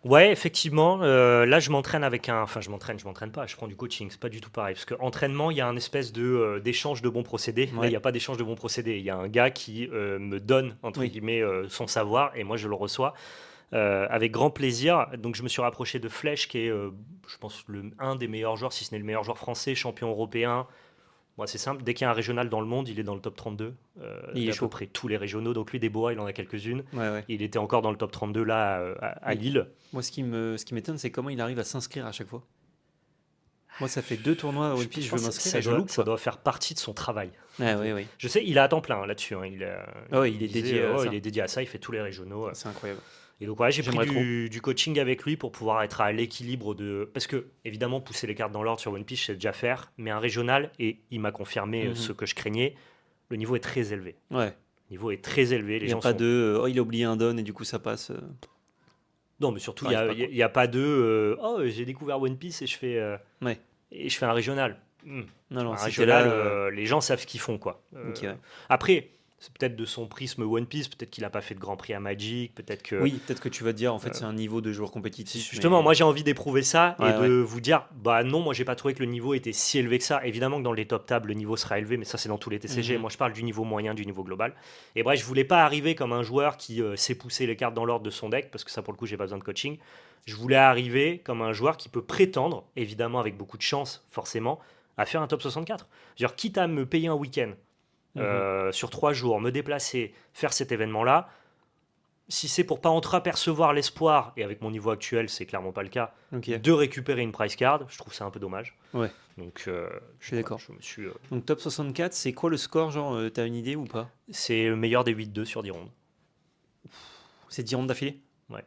Ouais, effectivement. Là, je m'entraîne avec un. Enfin, je m'entraîne pas. Je prends du coaching. C'est pas du tout pareil. Parce qu'entraînement, il y a un espèce de d'échange de bons procédés. Là, Ouais. il n'y a pas d'échange de bons procédés. Il y a un gars qui me donne, entre Oui. guillemets, son savoir et moi, je le reçois. avec grand plaisir. Donc je me suis rapproché de Flèche, qui est, je pense, un des meilleurs joueurs, si ce n'est le meilleur joueur français, champion européen. Moi, c'est simple, dès qu'il y a un régional dans le monde, il est dans le top 32 Il est d'à peu chaud. près tous les régionaux. Donc lui, des Bois, il en a quelques-unes. Ouais, ouais. Il était encore dans le top 32 là à Oui. Lille. Moi, ce qui m'étonne, c'est comment il arrive à s'inscrire à chaque fois. Moi, ça fait 2 tournois à One Piece, je veux pense que m'inscrire et je loupe, ça quoi. doit faire partie de son travail. Ah, oui, oui. Je sais, il est à temps plein là-dessus. Hein. Ah ouais, il est disait, dédié à ça. il est dédié à ça, il fait tous les régionaux. C'est incroyable. Et donc voilà, j'ai pris J'aimerais du coaching avec lui pour pouvoir être à l'équilibre de... Parce que, évidemment, pousser les cartes dans l'ordre sur One Piece, c'est déjà faire, mais un régional, et il m'a confirmé ce que je craignais, le niveau est très élevé. Ouais. Le niveau est très élevé. Il Les n'y a gens pas sont... de oh, il a oublié un don et du coup ça passe. Non, mais surtout, Ça arrive pas, quoi. il y a pas de oh, j'ai découvert One Piece et Ouais. je fais un régional. Non, non, Un c'était régional, là. les gens savent ce qu'ils font, quoi. Ok, ouais. Après, c'est peut-être de son prisme One Piece, peut-être qu'il n'a pas fait de Grand Prix à Magic, peut-être que... Oui, peut-être que tu vas te dire, en fait, c'est un niveau de joueur compétitif. Justement, mais- moi j'ai envie d'éprouver ça Ouais, et de vous dire, bah non, moi j'ai pas trouvé que le niveau était si élevé que ça. Évidemment que dans les top tables, le niveau sera élevé, mais ça c'est dans tous les TCG. Mhm. Moi je parle du niveau moyen, du niveau global. Et bref, je voulais pas arriver comme un joueur qui sait pousser les cartes dans l'ordre de son deck, parce que ça pour le coup j'ai pas besoin de coaching. Je voulais arriver comme un joueur qui peut prétendre, évidemment avec beaucoup de chance, forcément, à faire un top 64. Genre, quitte à me payer un week-end sur 3 jours, me déplacer, faire cet événement-là, si c'est pour pas entreapercevoir l'espoir, et avec mon niveau actuel, c'est clairement pas le cas, Ok, de récupérer une price card, je trouve ça un peu dommage. Ouais. Donc, je suis d'accord. je me suis, Donc top 64, c'est quoi le score, genre, t'as une idée ou pas? c'est le meilleur des 8-2 sur 10 rondes. C'est 10 rondes d'affilée? Ouais.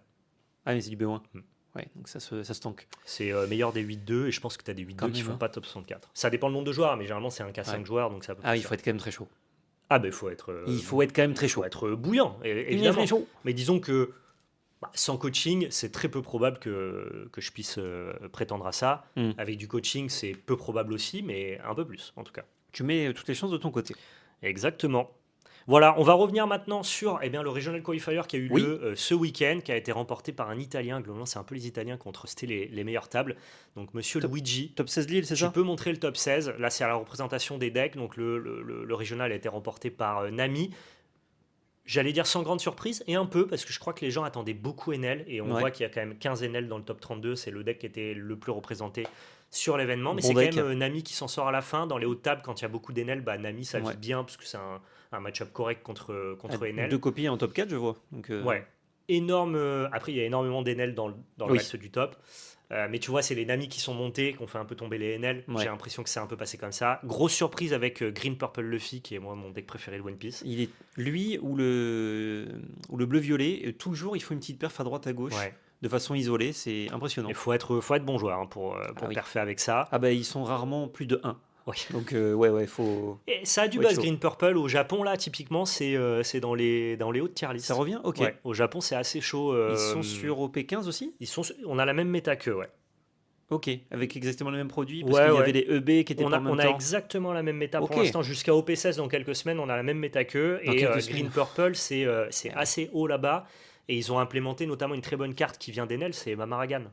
Ah, mais c'est du B1. Mm. Ouais, donc ça se tank. C'est meilleur des 8-2, et je pense que tu as des 8-2 Quand qui même, font hein. pas top 64. Ça dépend le nombre de joueurs, mais généralement c'est un K5 Ouais. joueurs, donc ça peut Ah, il faut être quand même très chaud. Ah, ben il faut être. Il faut être quand même très chaud. être bouillant, évidemment. Mais disons que sans coaching, c'est très peu probable que je puisse prétendre à ça. Mm. Avec du coaching, c'est peu probable aussi, mais un peu plus, en tout cas. Tu mets toutes les chances de ton côté. Exactement. Voilà, on va revenir maintenant sur le Regional Qualifier qui a eu Oui. lieu ce week-end, qui a été remporté par un Italien. Globalement, c'est un peu les Italiens qui ont trusté les meilleures tables. Donc, monsieur Top- Luigi, Top 16 Lille, c'est tu ça? peux montrer le top 16. Là, c'est à la représentation des decks. Donc, le Régional a été remporté par Nami. J'allais dire sans grande surprise, et un peu, parce que je crois que les gens attendaient beaucoup Enel, et on Ouais. voit qu'il y a quand même 15 Enel dans le top 32, c'est le deck qui était le plus représenté sur l'événement, mais Bon c'est deck. quand même Nami qui s'en sort à la fin. Dans les hautes tables, quand il y a beaucoup d'Enel, Nami ça vit Ouais. bien, parce que c'est un match-up correct contre Enel. 2 copies en top 4, je vois. Donc, Ouais. Énorme. Après, il y a énormément d'Enel dans le Oui. reste du top. Mais tu vois, c'est les Nami qui sont montés, qui ont fait un peu tomber les NL. Ouais. J'ai l'impression que c'est un peu passé comme ça. Grosse surprise avec Green Purple Luffy, qui est moi mon deck préféré de One Piece. il est lui ou le bleu-violet, toujours il faut une petite perf à droite à gauche, Ouais. de façon isolée, c'est impressionnant. Il faut être bon joueur pour oui. perfer avec ça. Ah bah ils sont rarement plus de 1. Ouais. Donc ouais, faut... Et ça a du Ouais, buzz, chaud. Green Purple. Au Japon, là, typiquement, c'est dans les hautes tier list. Ça revient? Ok. Ouais, au Japon, c'est assez chaud. Ils sont sur OP15 aussi? On a la même méta qu'eux, ouais. Ok, avec exactement le même produit, parce Ouais, qu'il y ouais. avait les EB qui étaient On pas a, en même on a temps. exactement la même méta Ok. pour l'instant. Jusqu'à OP16, dans quelques semaines, on a la même méta qu'eux. Dans Et quelques Green semaines. Purple, c'est assez haut là-bas. Et ils ont implémenté notamment une très bonne carte qui vient d'Enel, c'est Mamaragan.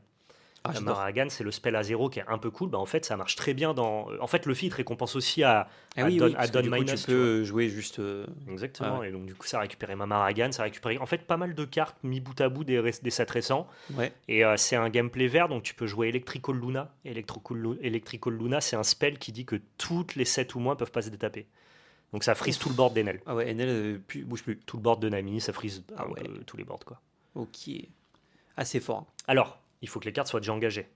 Ah, j'adore. Mamaragan, c'est le spell à 0 qui est un peu cool. En fait, ça marche très bien dans. En fait, le feat récompense aussi à Ah oui, Don- oui, à parce que Don du coup, Minus, tu tu vois. peux jouer juste... Exactement. Ah ouais. Et donc, du coup, ça a récupéré Mamaragan, ça a récupéré en fait pas mal de cartes mis bout à bout des sets récents. Ouais. Et c'est un gameplay vert, donc tu peux jouer Electrical Luna. Electrical Luna, c'est un spell qui dit que toutes les 7 ou moins peuvent pas se détaper. Donc ça freeze tout le board d'Enel. Ah ouais, NL bouge plus. Tout le board de Nami, ça freeze Ah un ouais. peu tous les boards, quoi. Ok. Assez fort. Alors, il faut que les cartes soient déjà engagées.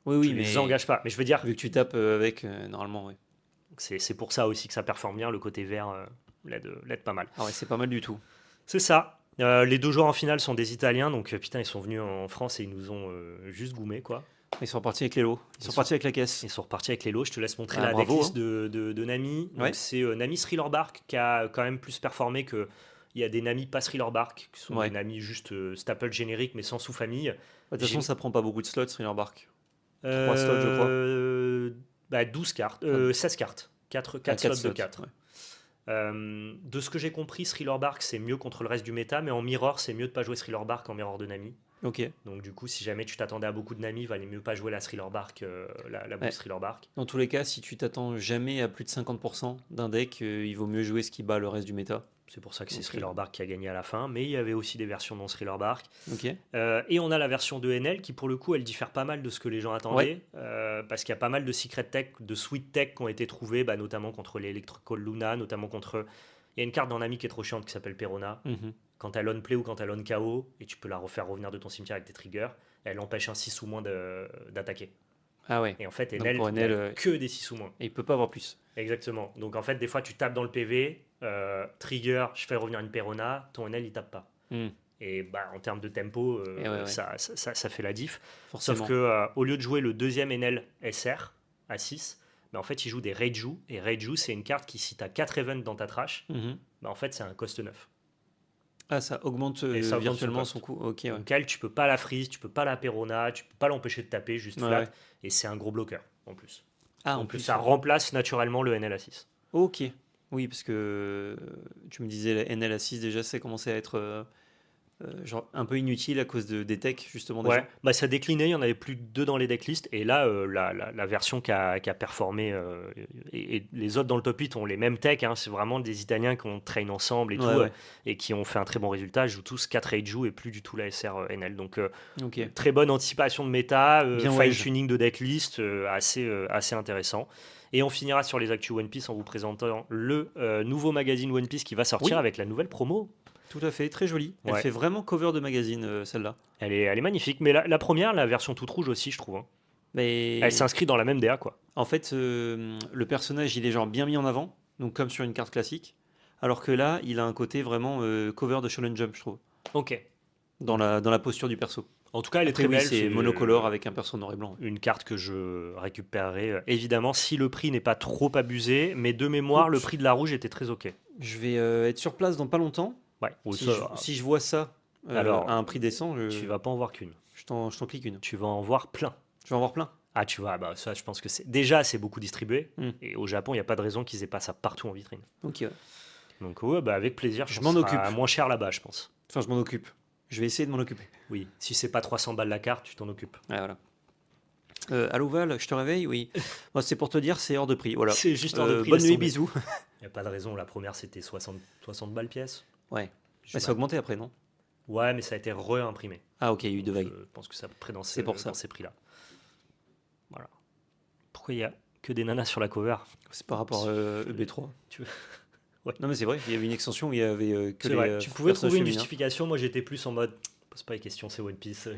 Oui, oui, Tu mais les engages pas. Mais je veux dire, vu que tu tapes avec, normalement, ouais. c'est pour ça aussi que ça performe bien. Le côté vert l'aide pas mal. Ah ouais, c'est pas mal du tout. C'est ça. Les deux joueurs en finale sont des Italiens, donc putain, ils sont venus en France et ils nous ont juste goumé, quoi. Ils sont repartis avec les lots. Ils sont partis avec la caisse. Ils sont repartis avec les lots. Je te laisse montrer Ah, la bravo, decklist de Nami. Donc, Ouais. c'est Nami Thriller Bark qui a quand même plus performé que. Il y a des Nami pas Thriller Bark, qui sont Ouais. des Nami juste staple générique, mais sans sous-famille. De toute façon, J'ai- ça prend pas beaucoup de slots, Thriller Bark. 3 slots, je crois. 12 cartes, 16 cartes. 4 Ah, slots quatre de 4. ouais. De ce que j'ai compris, Thriller Bark c'est mieux contre le reste du méta, mais en mirror, c'est mieux de pas jouer Thriller Bark en mirror de Nami. Ok. Donc du coup, si jamais tu t'attendais à beaucoup de Nami, il valait mieux pas jouer la Thriller Bark, la Ouais. boost Thriller Bark. Dans tous les cas, si tu t'attends jamais à plus de 50% d'un deck, il vaut mieux jouer ce qui bat le reste du méta. C'est pour ça que c'est Donc, Thriller Bark qui a gagné à la fin, mais il y avait aussi des versions non Thriller Bark. ok. Et on a la version de NL qui, pour le coup, elle diffère pas mal de ce que les gens attendaient, parce qu'il y a pas mal de secret tech, de sweet tech qui ont été trouvés, bah, notamment contre les Electrical Luna, notamment contre. Il y a une carte dans Nami qui est trop chiante qui s'appelle Perona. Mhm. Quand elle on play ou quand elle on KO, et tu peux la refaire revenir de ton cimetière avec tes triggers, elle empêche un 6 ou moins d'attaquer. Ah ouais. Et en fait, Donc NL, pour il y a NL, que des 6 ou moins. et il peut pas avoir plus. Exactement. Donc en fait, des fois, tu tapes dans le PV, trigger, je fais revenir une Perona, ton NL, il tape pas. Hmm. Et bah, en termes de tempo, Et ouais. ça fait la diff. Forcément. Sauf que au lieu de jouer le deuxième NL SR à 6, bah, en fait, il joue des Reiju. Et Reiju, c'est une carte qui, si tu as 4 events dans ta trash, Mhm. bah, en fait, c'est un cost 9. Ah, ça augmente Et ça augmente virtuellement son son coût. Ok, ouais. Donc elle, tu peux pas la freeze, tu peux pas la Perona, tu peux pas l'empêcher de taper, juste Ouais, flat. ouais. Et c'est un gros bloqueur en plus. Ah, en Donc plus. ça remplace naturellement le NL à 6. Ok. Oui, parce que tu me disais la NL à 6 déjà, ça commençait à être genre un peu inutile à cause des techs, justement, Ouais, déjà. bah ça déclinait, il y en avait plus de 2 dans les decklists. Et là, la version qui a performé, et les autres dans le top 8 ont les mêmes techs. Hein, c'est vraiment des Italiens qui ont train ensemble et tout, Ouais. et qui ont fait un très bon résultat. Ils jouent tous 4 Reiju et plus du tout la SR NL. Donc Ok. très bonne anticipation de méta, Bien wedge. fine-tuning de decklist, assez intéressant. Et on finira sur les actus One Piece en vous présentant le nouveau magazine One Piece qui va sortir Oui. avec la nouvelle promo. Tout à fait, très jolie. Elle Ouais. fait vraiment cover de magazine, celle-là. Elle est magnifique, mais la première, la version toute rouge aussi, je trouve. Hein. Mais Elle s'inscrit dans la même DA, quoi. en fait, le personnage, il est genre bien mis en avant, donc comme sur une carte classique. Alors que là, il a un côté vraiment cover de Shonen Jump, je trouve, Ok. dans la posture du perso. En tout cas, elle est Après, très oui, belle. c'est monocolore avec un perso noir et blanc. Une carte que je récupérerai, évidemment, si le prix n'est pas trop abusé. Mais de mémoire, le prix de la rouge était très ok. Je vais être sur place dans pas longtemps. Ouais. Si je vois ça Alors, à un prix décent, tu vas pas en voir qu'une. je t'en clique une. Tu vas en voir plein. Je vais en voir plein. Ah, tu vois, bah ça, je pense que c'est beaucoup distribué. Mm. Et au Japon, il n'y a pas de raison qu'ils aient pas ça partout en vitrine. Ok, ouais. Donc, ouais, bah, avec plaisir. Je pense m'en que ce sera occupe. moins cher là-bas, je pense. Enfin, je m'en occupe. Je vais essayer de m'en occuper. Oui. Si c'est pas 300 balles la carte, tu t'en occupes. Ouais, voilà. Allô Val, je te réveille? Oui. Moi, c'est pour te dire, c'est hors de prix. Voilà. C'est juste hors de prix. Bonne laisse nuit, tomber. bisous. Il n'y a pas de raison. La première, c'était 60 balles pièce. Ouais. Je Mais sais ça a pas. augmenté après, non? Ouais, mais ça a été réimprimé. Ah, ok, il y a eu deux vagues. Je pense que ça près dans C'est pour ça. dans ces prix-là. Voilà. Pourquoi il y a que des nanas sur la cover? C'est par rapport à EB3. Tu veux- Ouais. Non, mais c'est vrai, il y avait une extension où il y avait que C'est les vrai. Tu pouvais personnages trouver une féminins. justification. Moi, j'étais plus en mode. Pose pas les questions, c'est One Piece.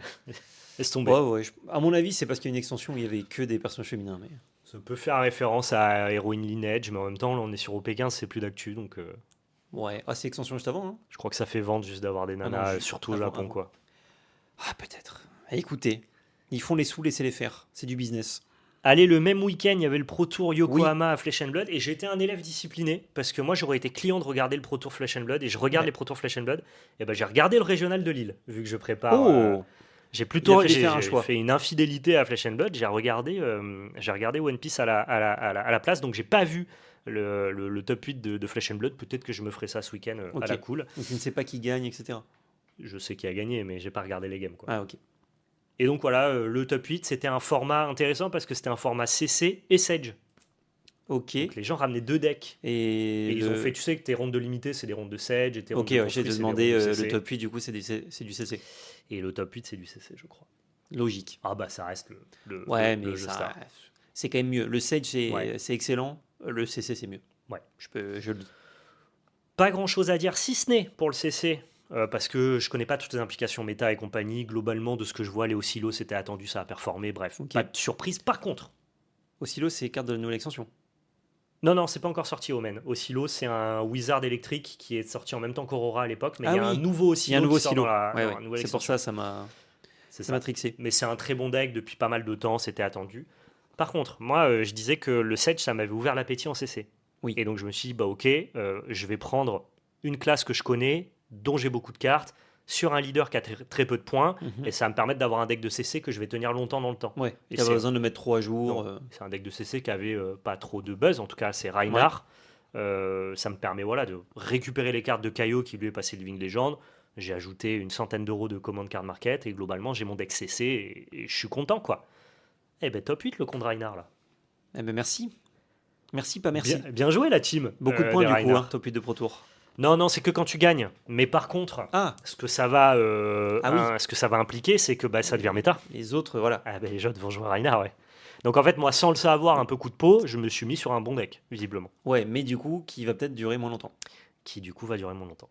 Laisse tomber. Ouais. À mon avis, c'est parce qu'il y a une extension où il y avait que des personnages féminins. Mais... Ça peut faire référence à Heroine Lineage, mais en même temps, là, on est sur OP15, c'est plus d'actu, donc Ouais. Ah, c'est extension juste avant, hein? je crois que ça fait vendre juste d'avoir des non, nanas, juste surtout au avant, Japon, avant. quoi. Ah, peut-être. Écoutez, ils font les sous, laissez-les faire. C'est du business. Allez, le même week-end, il y avait le Pro Tour Yokohama à Flesh and Blood, et j'étais un élève discipliné, parce que moi, j'aurais été client de regarder le Pro Tour Flesh and Blood, et je regarde Ouais. les Pro Tour Flesh and Blood, et ben j'ai regardé le régional de Lille, vu que je prépare. Oh J'ai Il plutôt a fallu faire un j'ai choix. fait une infidélité à Flesh and Blood. J'ai regardé One Piece à la place, donc j'ai pas vu le top 8 de Flesh and Blood. Peut-être que je me ferai ça ce week-end Ok. à la cool. Donc tu ne sais pas qui gagne, etc. Je sais qui a gagné, mais j'ai pas regardé les games, quoi. Ah, ok. Et donc voilà, le top 8, c'était un format intéressant parce que c'était un format CC et Sage. Ok. Donc les gens ramenaient 2 decks. Et, Et ils ont fait, tu sais que tes rondes de limité, c'est des rondes de Sage, et tes rondes Ok, de ouais, j'ai construit, c'est des demandé rondes de le CC. top 8, du coup, c'est du CC. Et le top 8, c'est du CC, je crois. Logique. Ah bah ça reste Ouais, le mais jeu ça, star. c'est quand même mieux. Le Sage, Ouais. c'est excellent. Le CC, c'est mieux. Ouais. Je le dis. Pas grand chose à dire, si ce n'est pour le CC, parce que je connais pas toutes les implications méta et compagnie. Globalement, de ce que je vois, les Oscillos, c'était attendu, ça a performé. Bref, Ok. pas de surprise. Par contre, Oscillo, c'est carte de la nouvelle extension. non, c'est pas encore sorti Omen. Oscillo, c'est un wizard électrique qui est sorti en même temps qu'Aurora à l'époque, mais Ah il y a oui. un nouveau Il y Oscillo a un nouveau qui sort Oscillo. dans la Ouais. nouvelle C'est pour extension. ça, C'est ça m'a trixé. Mais c'est un très bon deck depuis pas mal de temps, c'était attendu. Par contre, moi, je disais que le Sedge, ça m'avait ouvert l'appétit en CC. Oui. Et donc je me suis dit, bah ok, je vais prendre une classe que je connais, dont j'ai beaucoup de cartes, sur un leader qui a très peu de points, Mhm. et ça va me permettre d'avoir un deck de CC que je vais tenir longtemps dans le temps. Ouais. Et T'as c'est- pas besoin de le mettre trop à jour. Non, c'est un deck de CC qui avait pas trop de buzz, en tout cas c'est Reinhardt. Ça me permet voilà, de récupérer les cartes de Kaio qui lui est passé Living Legend, J'ai ajouté une centaine d'euros de commande card market et globalement, j'ai mon deck CC et je suis content, quoi. Eh ben, top 8 le contre Reinhardt, là. Eh ben merci. Merci, pas Bien, merci. bien joué, la team. Beaucoup de points des du coup, hein, Reinhardt. top 8 de Pro Tour. Non, non, c'est que quand tu gagnes. Mais par contre, Ah, ce que ça va, Ah oui. ce que ça va impliquer, c'est que bah, ça devient méta. les autres, voilà. Ah ben, les gens vont jouer Reinhardt, ouais. Donc en fait, moi, sans le savoir, un peu coup de peau, je me suis mis sur un bon deck, visiblement. Ouais, mais du coup, qui va peut-être durer moins longtemps. Qui, du coup, va durer moins longtemps.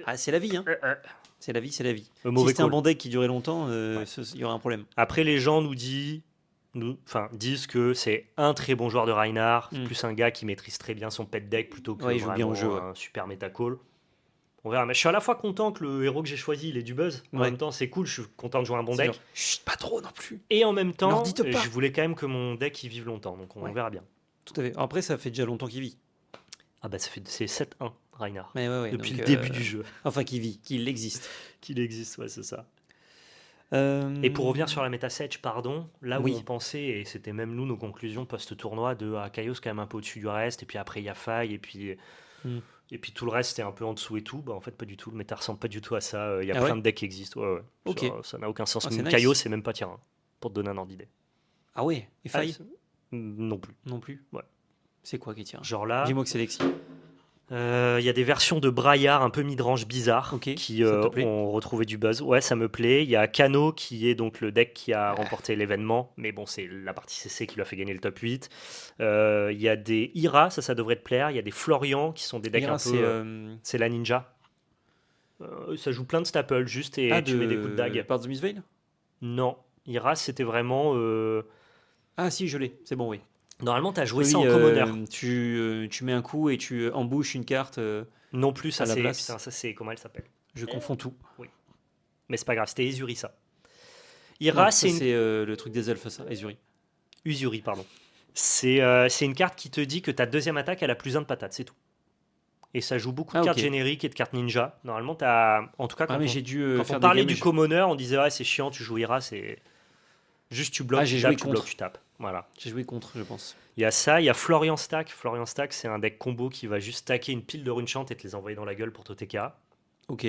Ah, c'est la vie, hein. C'est la vie, c'est la vie. Le Si mauvais c'était un call. bon deck qui durait longtemps, Ouais. il y aurait un problème. Après, les gens disent que c'est un très bon joueur de Reinhardt, Mm. plus un gars qui maîtrise très bien son pet deck plutôt que Ouais, il joue bien au vraiment jeu, ouais. un super méta call. On verra. Mais je suis à la fois content que le héros que j'ai choisi, il ait du buzz. En Ouais. même temps, c'est cool, je suis content de jouer un bon C'est deck. genre, chut, pas trop non plus. Et en même temps, Leur dites pas. je voulais quand même que mon deck il vive longtemps. Donc on Ouais. verra bien. Tout à fait. Après, ça fait déjà longtemps qu'il vit. Ah bah c'est 7-1, Reinhardt. Mais ouais, Depuis donc, le début du jeu. Enfin, qu'il vit, qu'il existe. Qu'il existe, ouais, c'est ça. Euh, Et pour revenir sur la méta Sedge, pardon, là où Oui. on pensait, et c'était même nous nos conclusions post-tournoi, de Kaios quand même un peu au-dessus du reste, et puis après il y a Faille, Hmm. et puis tout le reste c'était un peu en dessous et tout. Bah en fait pas du tout, le méta ressemble pas du tout à ça. Il y a Ah plein ouais de decks qui existent. Ouais, ouais. Ok. Ça n'a aucun sens. Ah, c'est Même nice. Kaios c'est même pas tier 1, pour te donner un ordre d'idée. Ah ouais, et Ah, Faille non plus. non plus. Ouais. C'est quoi qui tient Genre là, Dis-moi que c'est Lexi. il y a des versions de Braillard un peu mid-range bizarres Ok, qui ça te plaît ont retrouvé du buzz. Ouais, ça me plaît. Il y a Kano qui est donc le deck qui a remporté l'événement, mais bon, c'est la partie CC qui lui a fait gagner le top 8. Il y a des Ira, ça devrait te plaire. Il y a des Florian qui sont des decks Ira, un peu. C'est la ninja. Ça joue plein de staples juste et tu mets des coups de dague. Part the Mistveil. Non, Ira c'était vraiment. Ah si, je l'ai. C'est bon, oui. Normalement, tu as joué Oui, ça en commoner. tu mets un coup et tu embouches une carte. Non plus, ça à la c'est. place. Putain, ça c'est. Comment elle s'appelle? Je confonds tout. Mais c'est pas grave, c'était Ezuri ça. Non, Ira, ça, c'est une. c'est le truc des elfes, ça, Ezuri. Usuri, pardon. C'est une carte qui te dit que ta deuxième attaque, elle a plus 1 de patate, c'est tout. Et ça joue beaucoup de Ah, cartes ok. génériques et de cartes ninja. Normalement, t'as. En tout cas, quand Ah mais on, j'ai dû quand faire on des parlait games et du commoner, on disait ouais, c'est chiant, tu joues Ira, c'est. Juste tu bloques, Ah, tu j'ai tapes, joué tu contre. bloques, tu tapes. Voilà. j'ai joué contre, je pense. Il y a ça, il y a Florian Stack. Florian Stack, c'est un deck combo qui va juste stacker une pile de runechant et te les envoyer dans la gueule pour ton TK. Ok.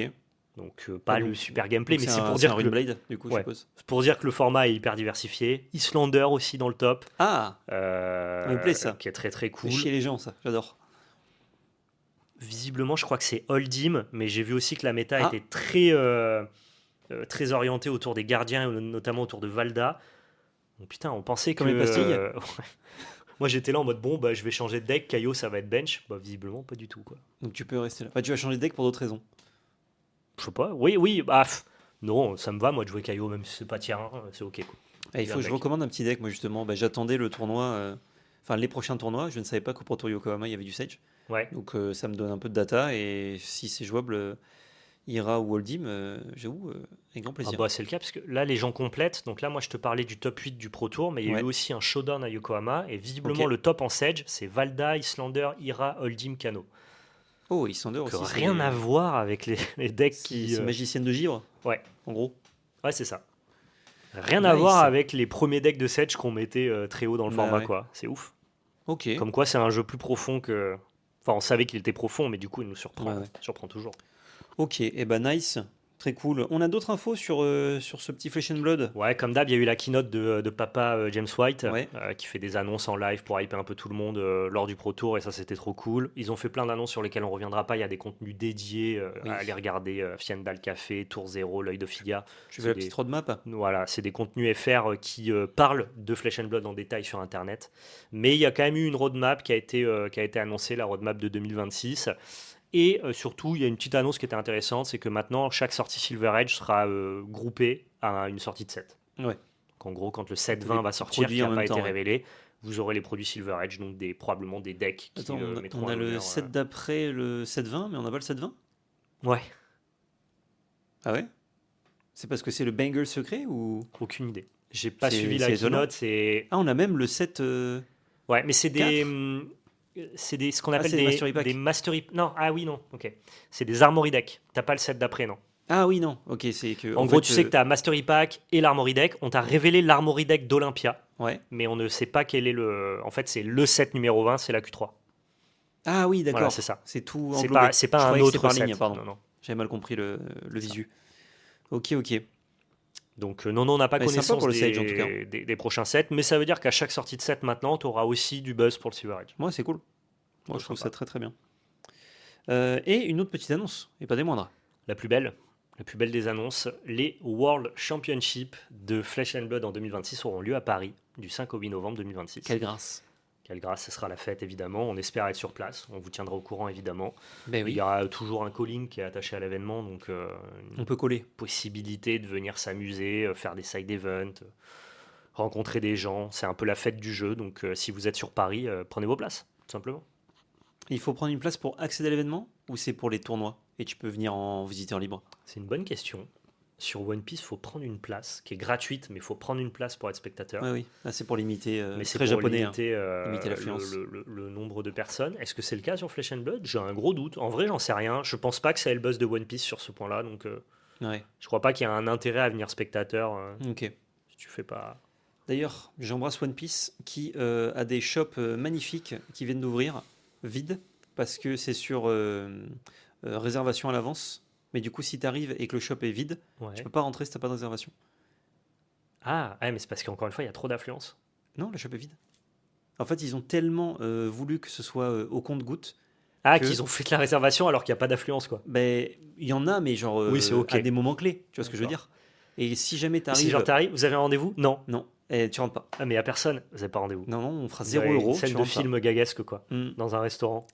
Donc, pas Ah, le donc- super gameplay, Donc mais c'est un- pour c'est dire un que le- Runeblade, du coup, je Ouais. suppose. c'est pour dire que le format est hyper diversifié. Islander aussi dans le top. Ah, Ça me plaît, ça. Qui est très très fait cool. chier les gens, ça. J'adore. Visiblement, je crois que c'est Holdim, mais j'ai vu aussi que la méta Ah. était très orientée autour des gardiens, et notamment autour de Valda. Donc, putain, on pensait Comme que. les pastilles. ouais. Moi, j'étais là en mode bon, bah, je vais changer de deck. Kaio, ça va être bench. Bah, visiblement, pas du tout, quoi. Donc tu peux rester là. Bah, tu vas changer de deck pour d'autres raisons. Je sais pas. Oui, bah, non, ça me va, moi, de jouer Kaio, même si c'est pas tier 1, c'est ok, quoi. Ah, il faut Bien que je deck. recommande un petit deck, moi justement. Bah, j'attendais le tournoi, enfin les prochains tournois. Je ne savais pas qu'au Pro Tour Yokohama il y avait du Sage. Ouais. Donc ça me donne un peu de data et si c'est jouable, Ira ou Holdim, j'avoue, avec grand Ah plaisir. bah, c'est le cas, parce que là, les gens complètent. Donc là, moi, je te parlais du top 8 du Pro Tour, mais il y a Ouais. eu aussi un showdown à Yokohama. Et visiblement, Ok. le top en Sage, c'est Valda, Islander, Ira, Holdim, Kano. Oh, Islander Donc, aussi. rien à voir avec les decks qui. C'est magicienne de givre. Ouais. En gros. Ouais, c'est ça. Rien à Nice. voir avec les premiers decks de Sedge qu'on mettait très haut dans le Bah format, ouais. quoi. C'est ouf. Ok. Comme quoi, c'est un jeu plus profond que. Enfin, on savait qu'il était profond, mais du coup, il nous surprend, Ouais. surprend toujours. Ok. Et bah nice. Très cool. On a d'autres infos sur ce petit Flesh and Blood. Ouais, comme d'hab, il y a eu la keynote de papa James White Ouais. qui fait des annonces en live pour hyper un peu tout le monde lors du Pro Tour, et ça, c'était trop cool. Ils ont fait plein d'annonces sur lesquelles on reviendra pas. Il y a des contenus dédiés Oui. à aller regarder Fiendal Café, Tour Zéro, l'œil d'Ophidia. Tu veux la des- petite roadmap? Voilà, c'est des contenus FR qui parlent de Flesh and Blood en détail sur Internet. Mais il y a quand même eu une roadmap qui a été annoncée, la roadmap de 2026. Et surtout, il y a une petite annonce qui était intéressante, c'est que maintenant, chaque sortie Silver Edge sera groupée à une sortie de set. Ouais. Donc, en gros, quand le set Les 20 va sortir, produits qui n'a en pas même été temps, ouais. révélé, vous aurez les produits Silver Edge, donc probablement des decks qui Attends, mettront on a à le l'honneur, set d'après le 7-20, mais on n'a pas le 7-20? Ouais, Ah ouais? C'est parce que c'est le banger secret ou? aucune idée. J'ai pas C'est- suivi la c'est étonnant. keynote, c'est... Ah, on a même le set. Ouais, mais c'est Quatre. ce qu'on appelle c'est des Mastery Pack. des Mastery... Non, ah oui, non, ok. C'est des Armory Deck. T'as pas le set d'après, non. Ah oui, non. Ok, c'est que. En gros, tu sais que tu as Mastery Pack et l'Armory Deck. On t'a révélé l'Armory Deck d'Olympia, Ouais. mais on ne sait pas quel est le... En fait, c'est le set numéro 20, c'est la Q3. Ah oui, d'accord. Voilà, c'est ça. C'est tout C'est englobé. pas Je un croyais que autre c'était par set. ligne, pardon. Non, non. J'avais mal compris le Ça. visu. Ok. Donc non, on n'a pas Ouais, sympa connaissance pour le Sage, en tout cas. des prochains sets, mais ça veut dire qu'à chaque sortie de set maintenant, tu auras aussi du buzz pour le Silver Edge. Moi, c'est cool. Moi, Trop je trouve sympa. ça très très bien. Et une autre petite annonce, et pas des moindres. La plus belle des annonces, les World Championship de Flesh and Blood en 2026 auront lieu à Paris du 5 au 8 novembre 2026. Quelle grâce. Quelle grâce, ce sera la fête évidemment. On espère être sur place, on vous tiendra au courant évidemment. Ben Il oui, y aura toujours un calling qui est attaché à l'événement, donc on une peut coller. possibilité de venir s'amuser, faire des side events, rencontrer des gens. C'est un peu la fête du jeu, donc si vous êtes sur Paris, prenez vos places, tout simplement. Il faut prendre une place pour accéder à l'événement ou c'est pour les tournois et tu peux venir en visiteur libre? C'est une bonne question. Sur One Piece, il faut prendre une place qui est gratuite, mais il faut prendre une place pour être spectateur. Ouais, oui, là c'est pour limiter, Mais c'est très pour japonais, limiter, limiter l'affluence. le nombre de personnes. Est-ce que c'est le cas sur Flesh and Blood? J'ai un gros doute. En vrai, j'en sais rien. Je pense pas que ça ait le buzz de One Piece sur ce point-là, donc Ouais, je crois pas qu'il y a un intérêt à venir spectateur ok. si tu fais pas. D'ailleurs, j'embrasse One Piece qui a des shops magnifiques qui viennent d'ouvrir, vides, parce que c'est sur réservation à l'avance. Mais du coup, si tu arrives et que le shop est vide, Ouais. tu peux pas rentrer si t'as pas de réservation. Ah, ouais, mais c'est parce qu'encore une fois, il y a trop d'affluence. Non, le shop est vide. En fait, ils ont tellement voulu que ce soit au compte-gouttes. Ah, Que- qu'ils ont fait de la réservation alors qu'il n'y a pas d'affluence, quoi. Ben, il y en a, mais genre Oui, c'est ok. à des moments clés. Tu vois ce que je veux D'accord. dire? Et si jamais tu Si arrives. genre t'arrives, vous avez un rendez-vous? Non. Non, tu rentres pas. Ah, mais il y a personne. Vous n'avez pas rendez-vous. Non, on fera Vous 0 avez une euros. scène tu de rentres pas. film gaguesque, quoi. Mm. Dans un restaurant.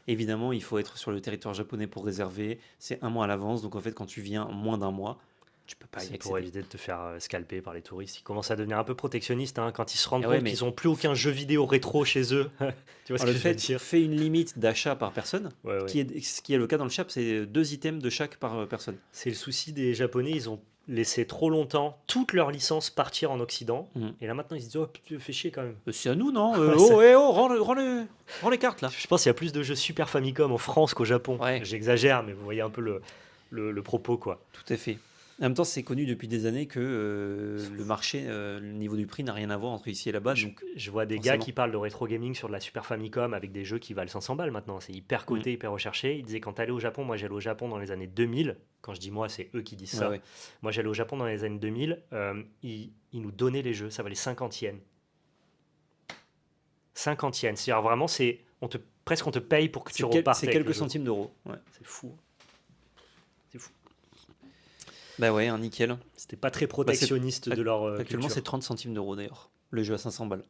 Évidemment, il faut être sur le territoire japonais pour réserver. C'est un mois à l'avance. Donc en fait, quand tu viens moins d'un mois, tu peux pas y C'est pour accéder. éviter de te faire scalper par les touristes. Ils commencent à devenir un peu protectionnistes hein, quand ils se rendent Eh ouais, compte mais- qu'ils n'ont plus aucun jeu vidéo rétro chez eux. Tu vois ce Alors, que le je veux fait dire? fait une limite d'achat par personne. Ouais, ouais. Ce qui est le cas dans le shop, c'est 2 items de chaque par personne. C'est le souci des Japonais. Ils ont laissé trop longtemps toutes leurs licences partir en Occident. Mhm. Et là maintenant, ils se disent oh, putain, fais chier quand même. C'est à nous, non Ouais, rends les cartes là. Je pense qu'il y a plus de jeux Super Famicom en France qu'au Japon. Ouais. J'exagère, mais vous voyez un peu le propos, quoi. Tout à fait. En même temps, c'est connu depuis des années que le marché, le niveau du prix n'a rien à voir entre ici et là-bas. Donc, Je vois des forcément. gars qui parlent de rétro gaming sur de la Super Famicom avec des jeux qui valent 500 balles maintenant. C'est hyper coté, hyper recherché. Ils disaient quand t'allais au Japon, moi j'allais au Japon dans les années 2000. Quand je dis moi, c'est eux qui disent ça. Ouais. Moi j'allais au Japon dans les années 2000. Ils nous donnaient les jeux, ça valait 50 yens. 50 yens. C'est-à-dire vraiment, presque on te paye pour que tu repartes. C'est avec quelques le jeu. centimes d'euros. Ouais. C'est fou. C'est fou. Bah ouais, un nickel. C'était pas très protectionniste de leur Actuellement, culture. c'est 30 centimes d'euros d'ailleurs. Le jeu à 500 balles.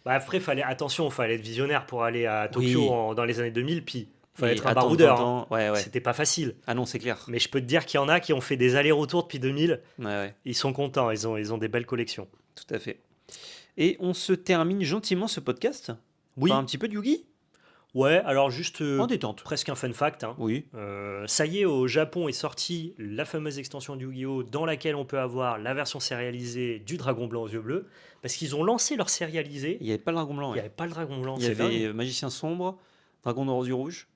Bah après, fallait être visionnaire pour aller à Tokyo Oui. dans les années 2000, puis fallait Et être un attendre baroudeur. 20 hein. ans. Ouais. C'était pas facile. Ah non, c'est clair. Mais je peux te dire qu'il y en a qui ont fait des allers-retours depuis 2000. Ouais. Ils sont contents, ils ont des belles collections. Tout à fait. Et on se termine gentiment ce podcast. Oui. Par un petit peu de Yugi. Ouais, alors juste En détente. presque un fun fact. hein. Oui. Ça y est, au Japon est sortie la fameuse extension de Yu-Gi-Oh! Dans laquelle on peut avoir la version sérialisée du Dragon Blanc aux yeux bleus. Parce qu'ils ont lancé leur sérialisé. Il n'y avait pas le dragon blanc. Il n'y Ouais. avait pas le Dragon Blanc. Il y c'est avait dingue. Magicien sombre, Dragon noir aux yeux rouges.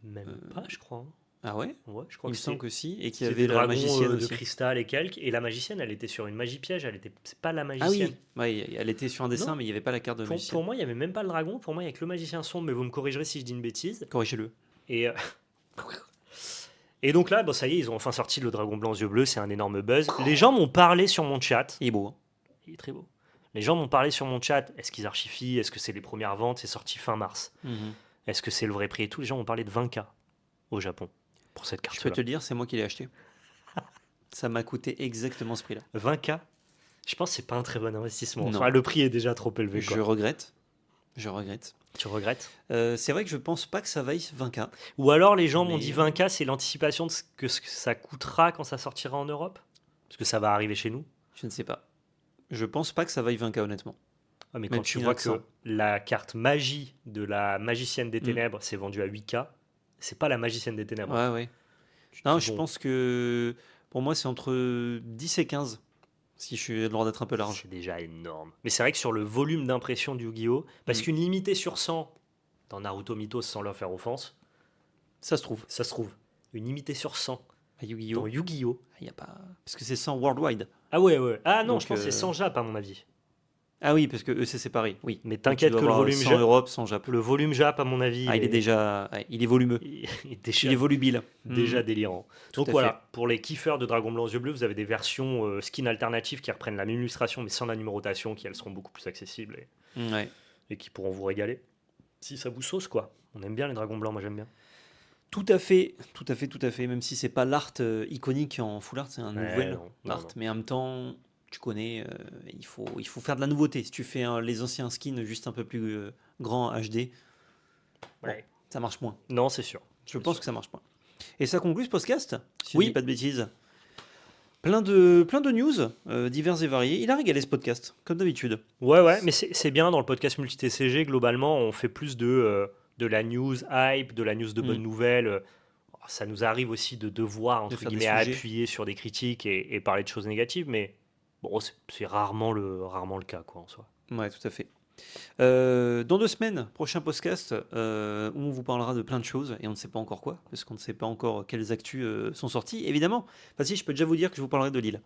Même pas, je crois. Ah ouais? Ouais, je crois Il me que semble que si. Et qu'il y c'était avait le la dragon magicienne de aussi. cristal et quelques. Et la magicienne, elle était sur une magie piège. C'est pas la Ah magicienne. oui, ouais, elle était sur un dessin, Non. mais il n'y avait pas la carte de Pour magicienne. moi, il n'y avait même pas le dragon. Pour moi, il n'y a que le magicien sombre. Mais vous me corrigerez si je dis une bêtise. Corrigez-le. Et, et donc là, bon, ça y est, ils ont enfin sorti le dragon blanc aux yeux bleus. C'est un énorme buzz. Les gens m'ont parlé sur mon chat. Il est beau. Hein. Il est très beau. Les gens m'ont parlé sur mon chat. Est-ce qu'ils archifient? Est-ce que c'est les premières ventes? C'est sorti fin mars. Mhm. Est-ce que c'est le vrai prix et tout? Les gens m'ont parlé de 20K au Japon pour cette Je peux carte-là. te le dire, c'est moi qui l'ai acheté. Ça m'a coûté exactement ce prix-là. 20K? Je pense que c'est pas un très bon investissement. Non. Enfin, le prix est déjà trop élevé. Je Quoi. regrette. Je regrette. Tu regrettes? C'est vrai que je pense pas que ça vaille 20K. Ou alors les gens m'ont Mais- dit 20K, c'est l'anticipation de ce que ça coûtera quand ça sortira en Europe? Parce que ça va arriver chez nous. Je ne sais pas. Je pense pas que ça vaille 20K honnêtement. Ah, mais Même quand tu si vois l'accent. que la carte magie de la magicienne des Mm. ténèbres s'est vendue à 8K, c'est pas la magicienne des ténèbres. Ouais. Non, Bon. je pense que pour moi c'est entre 10 et 15. Si je suis le droit d'être un peu large. C'est déjà énorme. Mais c'est vrai que sur le volume d'impression du Yu-Gi-Oh! Parce Mm. qu'une limitée sur 100, dans Naruto Mythos sans leur faire offense, Ça se trouve. ça se trouve. Une limitée sur 100 À dans Yu-Gi-Oh! Yu-Gi-Oh! Il y a pas. Parce que c'est 100 worldwide. Ah ouais. Ah non, Donc, je pense que c'est 100 Jap à mon avis. Ah oui, parce que eux, c'est séparé. Oui. Mais Donc, tu t'inquiète dois que le avoir volume, 100 Europe, 100 Jap. le volume Jap, à mon avis, Ah, il est déjà. Ouais, il est volumeux. il est Il déjà, est volubile. déjà délirant. Tout Donc à voilà, pour les kiffeurs de Dragon Blanc aux yeux bleus, vous avez des versions skin alternatives qui reprennent la même illustration mais sans la numérotation, qui elles seront beaucoup plus accessibles fait. Ouais. et qui pourront vous régaler. Si ça vous sauce, quoi. On aime bien les dragons blancs, moi j'aime bien. Tout à fait, tout à fait, tout à fait. Même si c'est pas l'art iconique en full art, c'est un Ouais, nouvel non, art. non. Mais en même temps, tu connais, il faut faire de la nouveauté. Si tu fais les anciens skins juste un peu plus grands HD, bon, Ouais. ça marche moins. Non, c'est sûr. Je pense que ça marche moins. Et ça conclut ce podcast, si Oui. je dis pas de bêtises. Plein de news diverses et variées. Il a régalé ce podcast, comme d'habitude. Ouais, mais c'est bien dans le podcast multi-TCG, globalement, on fait plus de la news hype, de la news de bonnes nouvelles. Ça nous arrive aussi de devoir, entre faire des guillemets, à sujets. appuyer sur des critiques et parler de choses négatives, mais bon, c'est rarement le cas, quoi, en soi. Ouais, tout à fait. Dans 2 semaines, prochain podcast où on vous parlera de plein de choses et on ne sait pas encore quoi, parce qu'on ne sait pas encore quelles actus sont sorties. Évidemment, enfin, si, je peux déjà vous dire que je vous parlerai de Lille.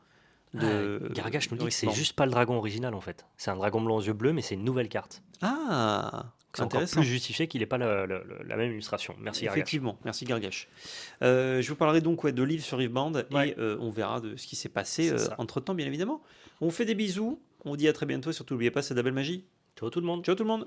Gargash nous dit que c'est Riftbound. juste pas le dragon original, en fait. C'est un dragon blanc aux yeux bleus, mais c'est une nouvelle carte. Ah, C'est encore intéressant. plus justifié qu'il n'ait pas la même illustration. Merci, Gargash. Effectivement, merci Gargash. Je vous parlerai donc de Lille sur Riftbound Ouais. et on verra de ce qui s'est passé C'est ça. entre temps, bien évidemment. On vous fait des bisous, on vous dit à très bientôt et surtout n'oubliez pas, c'est de la belle magie. Ciao tout le monde. Ciao tout le monde!